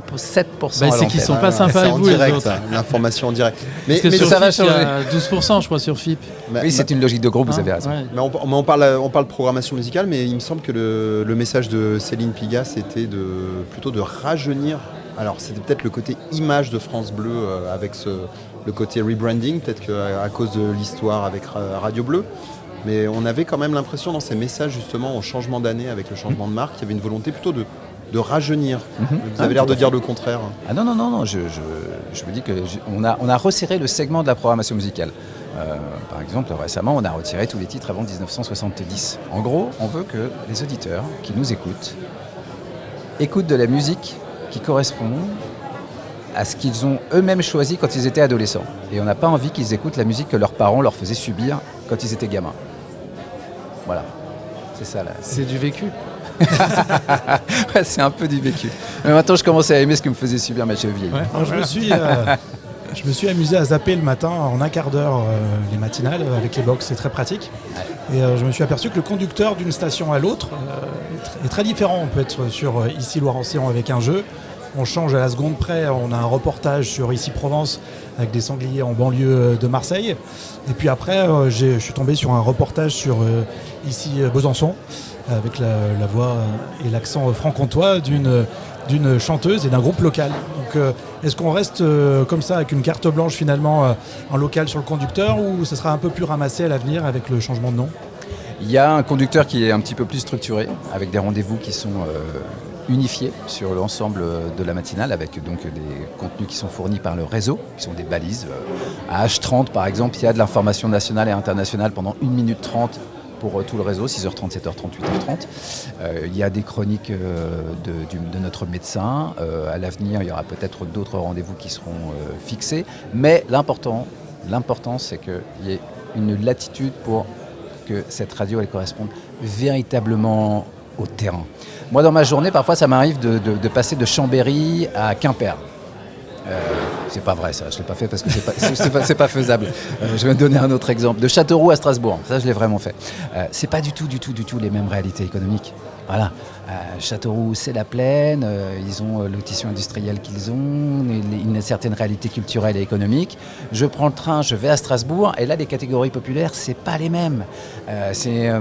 C'est l'antenne. qu'ils sont pas sympas C'est avec en vous, les direct, autres. l'information en direct. Parce que sur ça va FIP, il y changer. a 12%, je crois, sur FIP. Oui, c'est une logique de groupe, vous avez raison. Ouais. Mais on parle programmation musicale, mais il me semble que le message de Céline Pigat, c'était plutôt de rajeunir. Alors c'était peut-être le côté image de France Bleu avec le côté rebranding, peut-être qu'à cause de l'histoire avec Radio Bleu. Mais on avait quand même l'impression dans ces messages justement au changement d'année avec le changement de marque, qu'il y avait une volonté plutôt de rajeunir. Vous avez l'air de dire le contraire. Ah non, je me dis qu'on a resserré le segment de la programmation musicale. Par exemple, récemment, on a retiré tous les titres avant 1970. En gros, on veut que les auditeurs qui nous écoutent de la musique qui correspond à ce qu'ils ont eux-mêmes choisi quand ils étaient adolescents. Et on n'a pas envie qu'ils écoutent la musique que leurs parents leur faisaient subir quand ils étaient gamins. Voilà, c'est ça là. C'est du vécu. Ouais, c'est un peu du vécu. Mais maintenant, je commence à aimer ce que me faisait subir ma cheville. Ouais. Alors, je me suis amusé à zapper le matin en un quart d'heure les matinales avec les box, c'est très pratique. Et je me suis aperçu que le conducteur d'une station à l'autre est très différent. On peut être sur ici Loire-Océan avec un jeu, on change à la seconde près, on a un reportage sur ici Provence avec des sangliers en banlieue de Marseille. Et puis après, je suis tombé sur un reportage sur ici Besançon avec la voix et l'accent franc-comtois d'une chanteuse et d'un groupe local. Donc est-ce qu'on reste comme ça avec une carte blanche finalement en local sur le conducteur, ou ça sera un peu plus ramassé à l'avenir avec le changement de nom? Il y a un conducteur qui est un petit peu plus structuré, avec des rendez-vous qui sont unifiés sur l'ensemble de la matinale, avec donc des contenus qui sont fournis par le réseau, qui sont des balises. À H30 par exemple, il y a de l'information nationale et internationale pendant 1 minute 30 pour tout le réseau, 6h30, 7h30, 8h30. Il y a des chroniques de notre médecin. À l'avenir, il y aura peut-être d'autres rendez-vous qui seront fixés. Mais l'important, c'est qu'il y ait une latitude pour que cette radio elle corresponde véritablement au terrain. Moi, dans ma journée, parfois, ça m'arrive de passer de Chambéry à Quimper. C'est pas vrai ça, je l'ai pas fait parce que c'est pas faisable. Je vais te donner un autre exemple. De Châteauroux à Strasbourg, ça je l'ai vraiment fait. C'est pas du tout les mêmes réalités économiques. Voilà. Châteauroux, c'est la plaine, ils ont le tissu industriel qu'ils ont, une certaine réalité culturelle et économique. Je prends le train, je vais à Strasbourg, et là, les catégories populaires, c'est pas les mêmes. C'est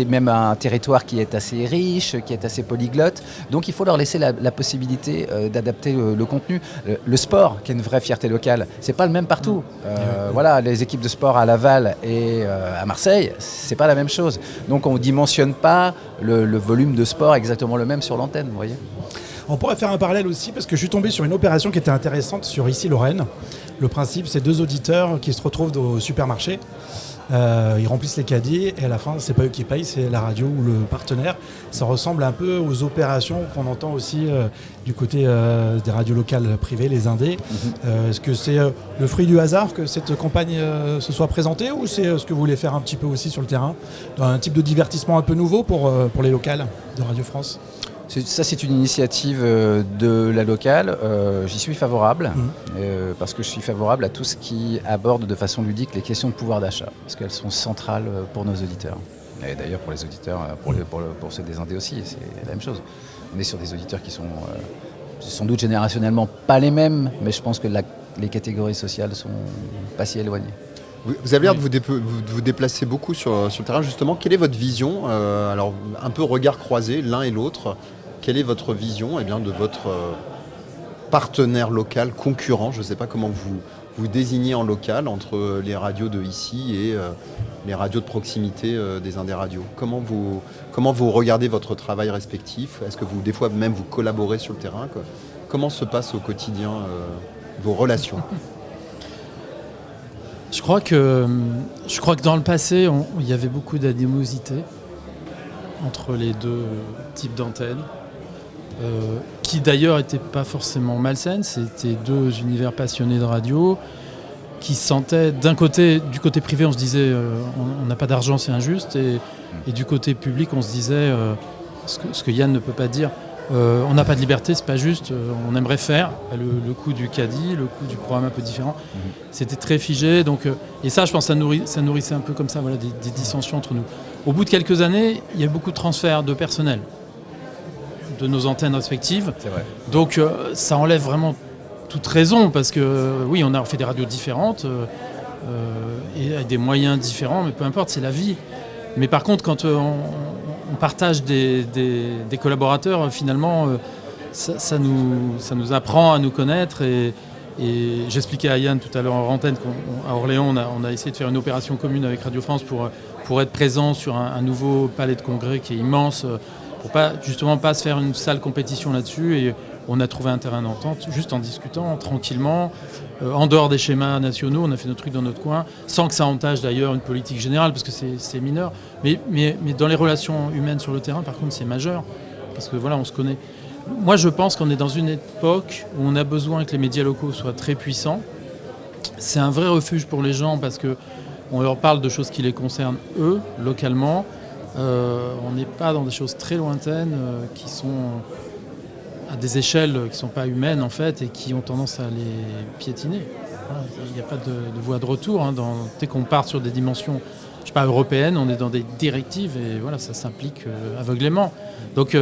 même un territoire qui est assez riche, qui est assez polyglotte. Donc, il faut leur laisser la possibilité d'adapter le contenu. Le sport, qui est une vraie fierté locale, c'est pas le même partout. Voilà, les équipes de sport à Laval et à Marseille, c'est pas la même chose. Donc, on dimensionne pas le volume de sport exactement le même sur l'antenne, vous voyez. On pourrait faire un parallèle aussi, parce que je suis tombé sur une opération qui était intéressante sur ici Lorraine. Le principe, c'est 2 auditeurs qui se retrouvent au supermarché. Ils remplissent les caddies et à la fin, c'est pas eux qui payent, c'est la radio ou le partenaire. Ça ressemble un peu aux opérations qu'on entend aussi du côté des radios locales privées, les indés. Est-ce que c'est le fruit du hasard que cette campagne se soit présentée, ou c'est ce que vous voulez faire un petit peu aussi sur le terrain, un type de divertissement un peu nouveau pour les locales de Radio France? Ça, c'est une initiative de la locale. J'y suis favorable, parce que je suis favorable à tout ce qui aborde de façon ludique les questions de pouvoir d'achat, parce qu'elles sont centrales pour nos auditeurs. Et d'ailleurs, pour les auditeurs, pour ceux des indés aussi, c'est la même chose. On est sur des auditeurs qui sont sans doute générationnellement pas les mêmes, mais je pense que les catégories sociales sont pas si éloignées. Vous avez l'air de vous déplacer beaucoup sur le terrain, justement. Quelle est votre vision, alors un peu regard croisé l'un et l'autre, quelle est votre vision de votre partenaire local, concurrent, je ne sais pas comment vous désignez en local, entre les radios de ici et les radios de proximité des Indés Radios? Comment vous regardez votre travail respectif? Est-ce que des fois même vous collaborez sur le terrain? comment se passent au quotidien vos relations? Je crois que dans le passé, il y avait beaucoup d'animosité entre les deux types d'antennes, qui d'ailleurs n'étaient pas forcément malsaines. C'était deux univers passionnés de radio qui se sentaient, du côté privé, on se disait on n'a pas d'argent, c'est injuste, et du côté public, on se disait ce que Yann ne peut pas dire. On n'a pas de liberté, c'est pas juste, on aimerait faire le coup du caddie, le coup du programme un peu différent. C'était très figé, donc, et ça, je pense, ça nourrissait un peu comme ça, voilà, des dissensions entre nous. Au bout de quelques années, il y a eu beaucoup de transferts de personnel de nos antennes respectives. C'est vrai. Donc ça enlève vraiment toute raison, parce que oui, on a fait des radios différentes et avec des moyens différents, mais peu importe, c'est la vie. Mais par contre, quand on partage des collaborateurs, finalement, ça nous apprend à nous connaître. Et j'expliquais à Yann tout à l'heure en antenne qu'à Orléans, on a essayé de faire une opération commune avec Radio France pour être présent sur un nouveau palais de congrès qui est immense, pour justement pas se faire une sale compétition là-dessus. Et on a trouvé un terrain d'entente juste en discutant tranquillement, en dehors des schémas nationaux. On a fait notre truc dans notre coin, sans que ça entache d'ailleurs une politique générale, parce que c'est mineur. Mais dans les relations humaines sur le terrain, par contre, c'est majeur, parce que voilà, on se connaît. Moi, je pense qu'on est dans une époque où on a besoin que les médias locaux soient très puissants. C'est un vrai refuge pour les gens, parce qu'on leur parle de choses qui les concernent eux, localement. On n'est pas dans des choses très lointaines qui sont à des échelles qui ne sont pas humaines en fait, et qui ont tendance à les piétiner. Voilà, il n'y a pas de voie de retour. Dès qu'on part sur des dimensions, je sais pas, européennes, on est dans des directives, et voilà, ça s'implique aveuglément. Donc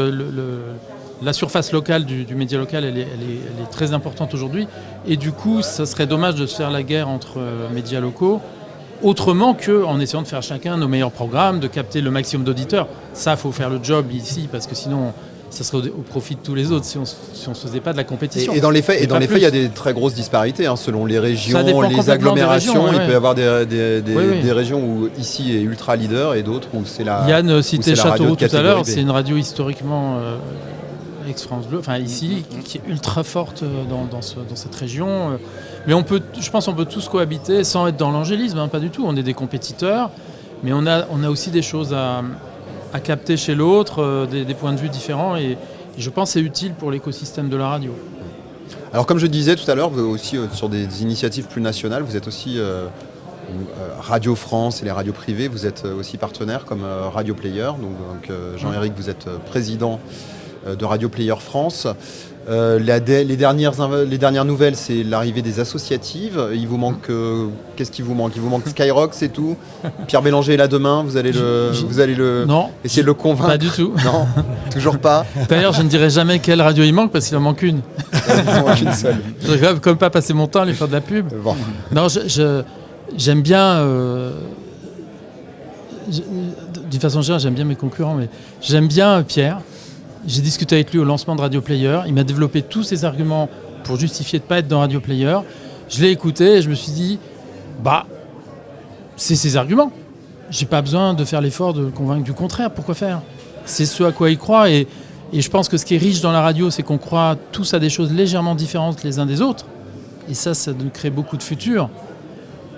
la surface locale du média local, elle est très importante aujourd'hui. Et du coup, ça serait dommage de se faire la guerre entre médias locaux, autrement qu'en essayant de faire chacun nos meilleurs programmes, de capter le maximum d'auditeurs. Ça, il faut faire le job ici, parce que sinon, ça serait au profit de tous les autres si on ne se faisait pas de la compétition. Et dans les faits, il y a des très grosses disparités selon les régions, les agglomérations. Régions, il peut y avoir des régions où ici est ultra leader et d'autres où c'est la. Yann citait Châteauroux tout à l'heure, B. c'est une radio historiquement ex-France Bleu, enfin ici, qui est ultra forte dans cette région. Mais je pense qu'on peut tous cohabiter sans être dans l'angélisme, pas du tout. On est des compétiteurs, mais on a aussi des choses à capter chez l'autre, des points de vue différents, et je pense que c'est utile pour l'écosystème de la radio. Alors comme je disais tout à l'heure, vous aussi sur des initiatives plus nationales, vous êtes aussi Radio France et les radios privées, vous êtes aussi partenaire comme Radio Player. Donc Jean-Éric, vous êtes président de Radio Player France. Les dernières nouvelles, c'est l'arrivée des associatives. Il vous manque qu'est-ce qui vous manque? Il vous manque Skyrock, c'est tout. Pierre Bélanger est là demain. Vous allez essayer de le convaincre? Pas du tout. Non, toujours pas. D'ailleurs, je ne dirai jamais quelle radio il manque, parce qu'il en manque une. Il en manque une seule. Je ne vais comme pas passer mon temps à lui faire de la pub. Bon. Non, j'aime bien. D'une façon générale, j'aime bien mes concurrents, mais j'aime bien Pierre. J'ai discuté avec lui au lancement de Radio Player. Il m'a développé tous ses arguments pour justifier de ne pas être dans Radio Player. Je l'ai écouté et je me suis dit, c'est ses arguments. J'ai pas besoin de faire l'effort de le convaincre du contraire. Pourquoi faire? C'est ce à quoi il croit. Et je pense que ce qui est riche dans la radio, c'est qu'on croit tous à des choses légèrement différentes les uns des autres. Et ça nous crée beaucoup de futur.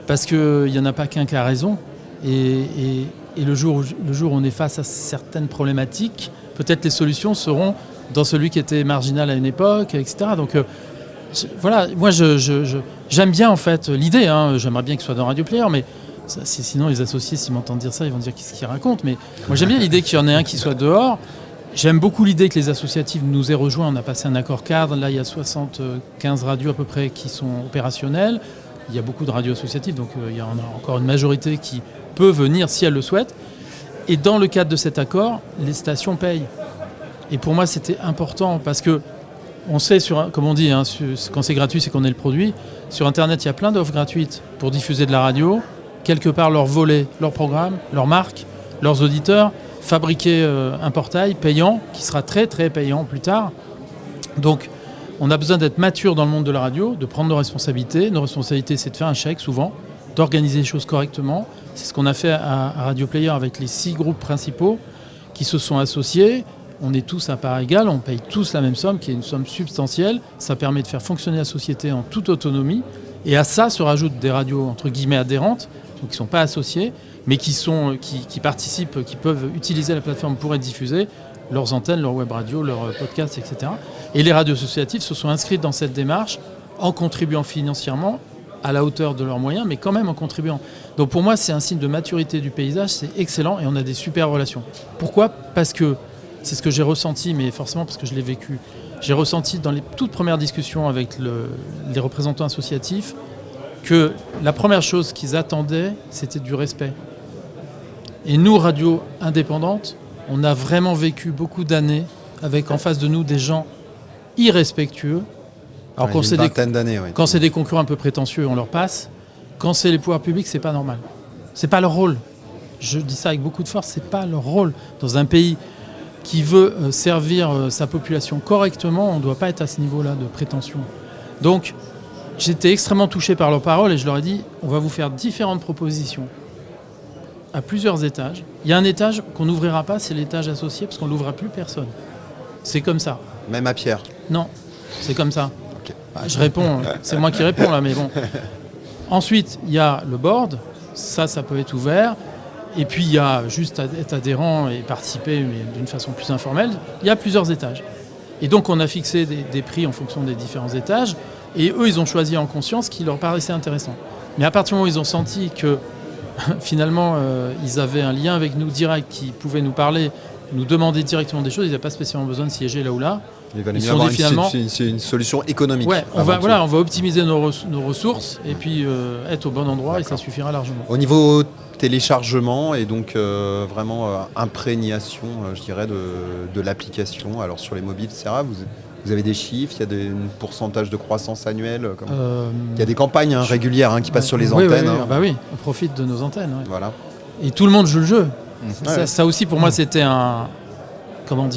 Parce qu'il n'y en a pas qu'un qui a raison. Et le jour où on est face à certaines problématiques, peut-être les solutions seront dans celui qui était marginal à une époque, etc. Donc voilà, moi j'aime bien en fait l'idée, j'aimerais bien qu'il soit dans Radio Player, mais sinon les associés, s'ils m'entendent dire ça, ils vont dire qu'est-ce qu'ils racontent. Mais moi j'aime bien l'idée qu'il y en ait un qui soit dehors. J'aime beaucoup l'idée que les associatifs nous aient rejoints. On a passé un accord cadre, là il y a 75 radios à peu près qui sont opérationnelles. Il y a beaucoup de radios associatives, donc il y en a encore une majorité qui peut venir si elle le souhaite. Et dans le cadre de cet accord, les stations payent. Et pour moi, c'était important parce que on sait, comme on dit, quand c'est gratuit, c'est qu'on est le produit. Sur Internet, il y a plein d'offres gratuites pour diffuser de la radio. Quelque part, leur volet, leur programme, leur marque, leurs auditeurs, fabriquer un portail payant qui sera très, très payant plus tard. Donc, on a besoin d'être mature dans le monde de la radio, de prendre nos responsabilités. Nos responsabilités, c'est de faire un chèque, souvent, d'organiser les choses correctement. C'est ce qu'on a fait à Radio Player avec les 6 groupes principaux qui se sont associés. on est tous à part égale, on paye tous la même somme, qui est une somme substantielle. Ça permet de faire fonctionner la société en toute autonomie. Et à ça se rajoutent des radios entre guillemets adhérentes, donc qui ne sont pas associées, mais qui participent, qui peuvent utiliser la plateforme pour être diffusées, leurs antennes, leurs web radios, leurs podcasts, etc. Et les radios associatives se sont inscrites dans cette démarche en contribuant financièrement à la hauteur de leurs moyens, mais quand même en contribuant. Donc pour moi, c'est un signe de maturité du paysage, c'est excellent et on a des super relations. Pourquoi ? Parce que c'est ce que j'ai ressenti, mais forcément parce que je l'ai vécu. J'ai ressenti dans les toutes premières discussions avec les représentants associatifs que la première chose qu'ils attendaient, c'était du respect. Et nous, radio indépendante, on a vraiment vécu beaucoup d'années avec en face de nous des gens irrespectueux. Alors une vingtaine d'années, oui. Quand c'est des concurrents un peu prétentieux, on leur passe. Quand c'est les pouvoirs publics, c'est pas normal. C'est pas leur rôle. Je dis ça avec beaucoup de force, c'est pas leur rôle. Dans un pays qui veut servir sa population correctement, on ne doit pas être à ce niveau-là de prétention. Donc, j'étais extrêmement touché par leurs paroles et je leur ai dit, on va vous faire différentes propositions à plusieurs étages. Il y a un étage qu'on n'ouvrira pas, c'est l'étage associé, parce qu'on ne l'ouvrira plus personne. C'est comme ça. Même à Pierre. Non, c'est comme ça. Okay. Je réponds, c'est moi qui réponds là, mais bon. Ensuite, il y a le board, ça peut être ouvert. Et puis, il y a juste à être adhérent et participer, mais d'une façon plus informelle. Il y a plusieurs étages. Et donc, on a fixé des prix en fonction des différents étages. Et eux, ils ont choisi en conscience ce qui leur paraissait intéressant. Mais à partir du moment où ils ont senti que, finalement, ils avaient un lien avec nous direct, qui pouvait nous parler, nous demander directement des choses, ils n'avaient pas spécialement besoin de siéger là ou là. Il va mieux avoir une solution économique. Ouais, on va optimiser nos ressources et puis être au bon endroit. D'accord. Et ça suffira largement. Au niveau téléchargement et donc vraiment imprégnation, je dirais, de l'application, alors sur les mobiles, etc., vous avez des chiffres, il y a un pourcentage de croissance annuelle il y a des campagnes régulières qui passent sur les antennes. Oui, on profite de nos antennes. Ouais. Voilà. Et tout le monde joue le jeu. Ouais. Ça aussi, pour moi, c'était un dogme,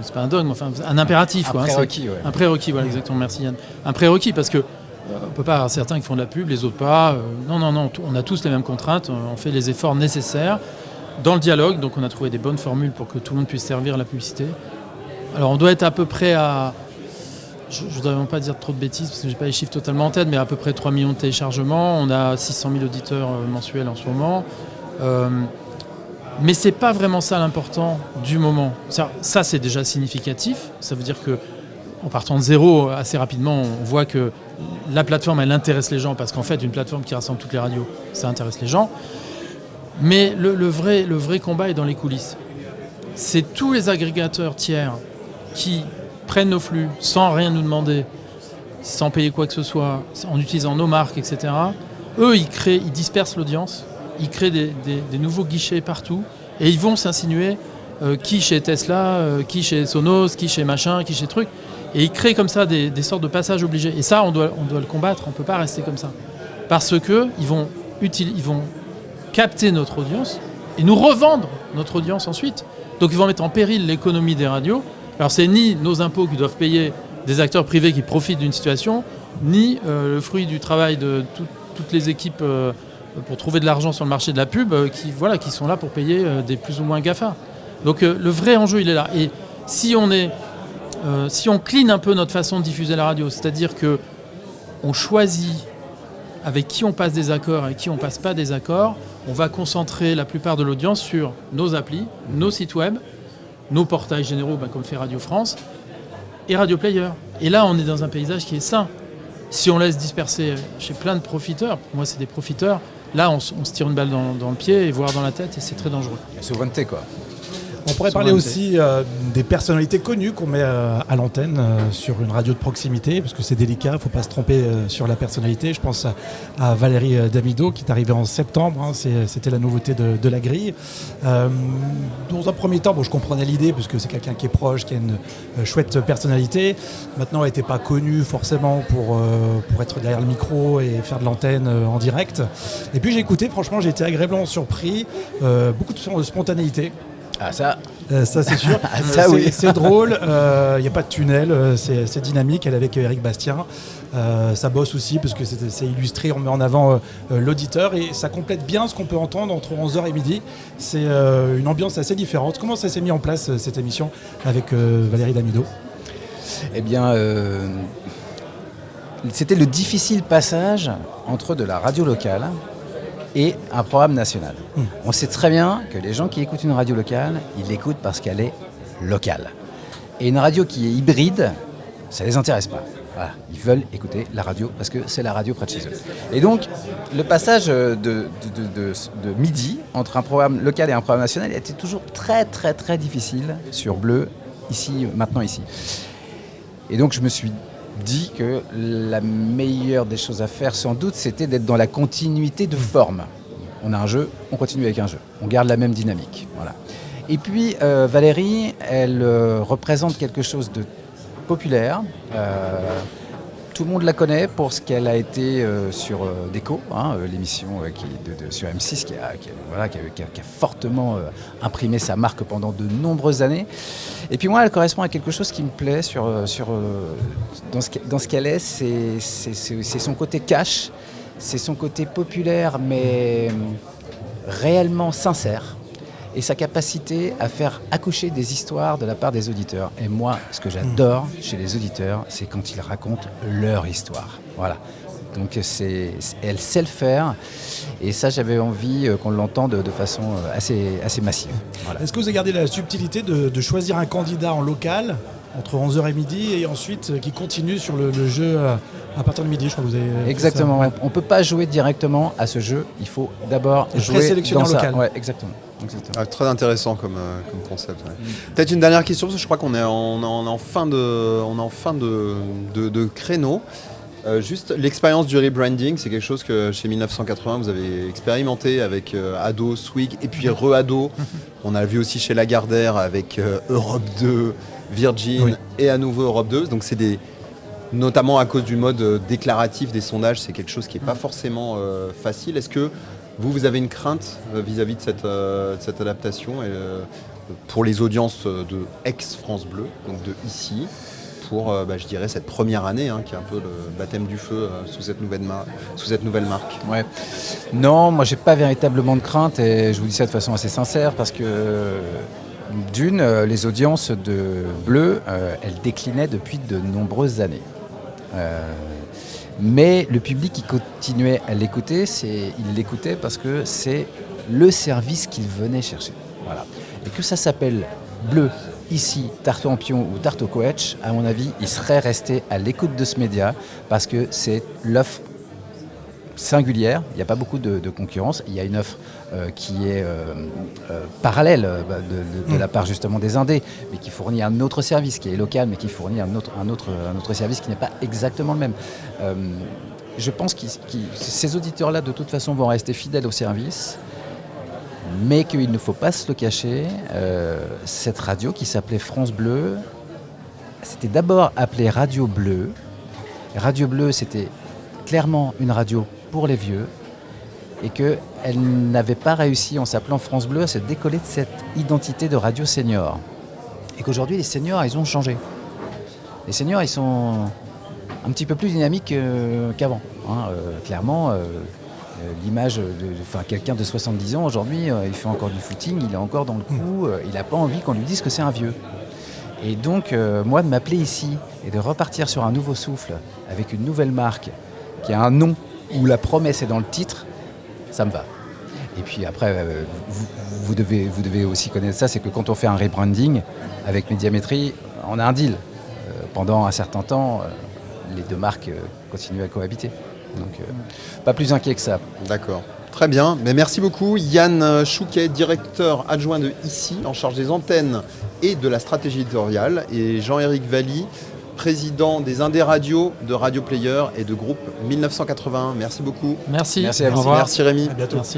c'est pas un dogme, enfin un impératif. Un prérequis, ouais. Un prérequis, voilà, exactement, merci Yann. Un prérequis parce que on peut pas avoir certains qui font de la pub, les autres pas. Non, on a tous les mêmes contraintes, on fait les efforts nécessaires dans le dialogue, donc on a trouvé des bonnes formules pour que tout le monde puisse servir la publicité. Alors on doit être à peu près à, je ne voudrais vraiment pas dire trop de bêtises parce que j'ai pas les chiffres totalement en tête, mais à peu près 3 millions de téléchargements, on a 600 000 auditeurs mensuels en ce moment. Mais c'est pas vraiment ça l'important du moment. Ça c'est déjà significatif. Ça veut dire que en partant de zéro, assez rapidement, on voit que la plateforme, elle intéresse les gens parce qu'en fait, une plateforme qui rassemble toutes les radios, ça intéresse les gens. Mais le vrai combat est dans les coulisses. C'est tous les agrégateurs tiers qui prennent nos flux sans rien nous demander, sans payer quoi que ce soit, en utilisant nos marques, etc. Eux, ils dispersent l'audience. Ils créent des nouveaux guichets partout et ils vont s'insinuer qui chez Tesla, qui chez Sonos, qui chez machin, qui chez truc. Et ils créent comme ça des sortes de passages obligés. Et ça, on doit le combattre, on ne peut pas rester comme ça. Parce qu'ils vont capter notre audience et nous revendre notre audience ensuite. Donc ils vont mettre en péril l'économie des radios. Alors c'est ni nos impôts qui doivent payer des acteurs privés qui profitent d'une situation, ni le fruit du travail de toutes les équipes pour trouver de l'argent sur le marché de la pub qui sont là pour payer des plus ou moins GAFA. Donc le vrai enjeu, il est là. Et si on clean un peu notre façon de diffuser la radio, c'est-à-dire qu'on choisit avec qui on passe des accords et qui on ne passe pas des accords, on va concentrer la plupart de l'audience sur nos applis, nos sites web, nos portails généraux comme fait Radio France et Radio Player. Et là, on est dans un paysage qui est sain. Si on laisse disperser chez plein de profiteurs, pour moi c'est des profiteurs, là on se tire une balle dans le pied, voire dans la tête, et c'est très dangereux. La souveraineté, quoi. On pourrait parler aussi des personnalités connues qu'on met à l'antenne sur une radio de proximité, parce que c'est délicat, il ne faut pas se tromper sur la personnalité. Je pense à Valérie Damido qui est arrivée en septembre, c'était la nouveauté de la grille. Dans un premier temps, je comprenais l'idée, parce que c'est quelqu'un qui est proche, qui a une chouette personnalité. Maintenant, elle n'était pas connue forcément pour être derrière le micro et faire de l'antenne en direct. Et puis j'ai écouté, franchement, j'ai été agréablement surpris, beaucoup de spontanéité. Ah ça c'est sûr. Ça, oui. C'est drôle, il n'y a pas de tunnel, c'est dynamique. Elle est avec Eric Bastien. Ça bosse aussi parce que c'est illustré, on met en avant l'auditeur et ça complète bien ce qu'on peut entendre entre 11h et midi. C'est une ambiance assez différente. Comment ça s'est mis en place cette émission avec Valérie Damido ? Eh bien, c'était le difficile passage entre de la radio locale et un programme national. On sait très bien que les gens qui écoutent une radio locale, ils l'écoutent parce qu'elle est locale. Et une radio qui est hybride, ça ne les intéresse pas. Voilà. Ils veulent écouter la radio parce que c'est la radio près de chez eux. Et donc, le passage de midi entre un programme local et un programme national était toujours très, très, très difficile sur Bleu, ici, maintenant ici. Et donc, je me suis dit que la meilleure des choses à faire, sans doute, c'était d'être dans la continuité de forme. On a un jeu, on continue avec un jeu. On garde la même dynamique. Voilà. Et puis, Valérie, elle représente quelque chose de populaire. Tout le monde la connaît pour ce qu'elle a été sur Déco, l'émission sur M6 qui a fortement imprimé sa marque pendant de nombreuses années. Et puis moi, elle correspond à quelque chose qui me plaît dans ce qu'elle est, c'est son côté cash, c'est son côté populaire mais réellement sincère. Et sa capacité à faire accoucher des histoires de la part des auditeurs. Et moi, ce que j'adore chez les auditeurs, c'est quand ils racontent leur histoire. Voilà. Donc elle sait le faire. Et ça, j'avais envie qu'on l'entende de façon assez massive. Voilà. Est-ce que vous avez gardé la subtilité de choisir un candidat en local entre 11h et midi et ensuite qui continue sur le jeu à partir de midi, je crois que vous avez... Exactement. On ne peut pas jouer directement à ce jeu. Il faut d'abord jouer dans ça. Ouais, exactement. Très intéressant comme concept. Ouais. Peut-être une dernière question, parce que je crois qu'on est en fin de créneau. Juste l'expérience du rebranding, c'est quelque chose que chez 1980 vous avez expérimenté avec Ado, Swig et puis Re-Ado. On a vu aussi chez Lagardère avec Europe 2, Virgin et à nouveau Europe 2. Donc c'est notamment à cause du mode déclaratif des sondages, c'est quelque chose qui n'est pas forcément facile. Est-ce que vous avez une crainte vis-à-vis de cette adaptation pour les audiences de ex-France Bleu, donc de ici, pour, je dirais, cette première année, qui est un peu le baptême du feu sous cette nouvelle marque. Ouais. Non, moi, j'ai pas véritablement de crainte, et je vous dis ça de façon assez sincère, parce que, les audiences de Bleu, elles déclinaient depuis de nombreuses années. Mais le public qui continuait à l'écouter, il l'écoutait parce que c'est le service qu'il venait chercher. Voilà. Et que ça s'appelle Bleu, ici, tarte en pion ou tarte au coetch, à mon avis, il serait resté à l'écoute de ce média parce que c'est l'offre singulière. Il n'y a pas beaucoup de concurrence. Il y a une offre qui est parallèle de la part justement des indés, mais qui fournit un autre service qui est local, mais qui fournit un autre service qui n'est pas exactement le même. Je pense que ces auditeurs-là, de toute façon, vont rester fidèles au service, mais qu'il ne faut pas se le cacher. Cette radio qui s'appelait France Bleu, c'était d'abord appelé Radio Bleu. Radio Bleu, c'était clairement une radio pour les vieux, et qu'elle n'avait pas réussi, en s'appelant France Bleu, à se décoller de cette identité de radio senior. Et qu'aujourd'hui, les seniors, ils ont changé. Les seniors, ils sont un petit peu plus dynamiques qu'avant. Clairement, l'image de quelqu'un de 70 ans, aujourd'hui, il fait encore du footing, il est encore dans le coup, il n'a pas envie qu'on lui dise que c'est un vieux. Et donc, moi, de m'appeler ici et de repartir sur un nouveau souffle, avec une nouvelle marque, qui a un nom où la promesse est dans le titre, ça me va. Et puis après, vous devez aussi connaître ça, c'est que quand on fait un rebranding avec Médiamétrie, on a un deal. Pendant un certain temps, les deux marques continuent à cohabiter. Donc, pas plus inquiet que ça. D'accord. Très bien. Mais merci beaucoup. Yann Chouquet, directeur adjoint de ICI, en charge des antennes et de la stratégie éditoriale. Et Jean-Éric Valli, président des Indés Radio, de Radio Player et de groupe 1981. Merci beaucoup. Merci. Merci à vous. Merci Rémi. À bientôt. Merci.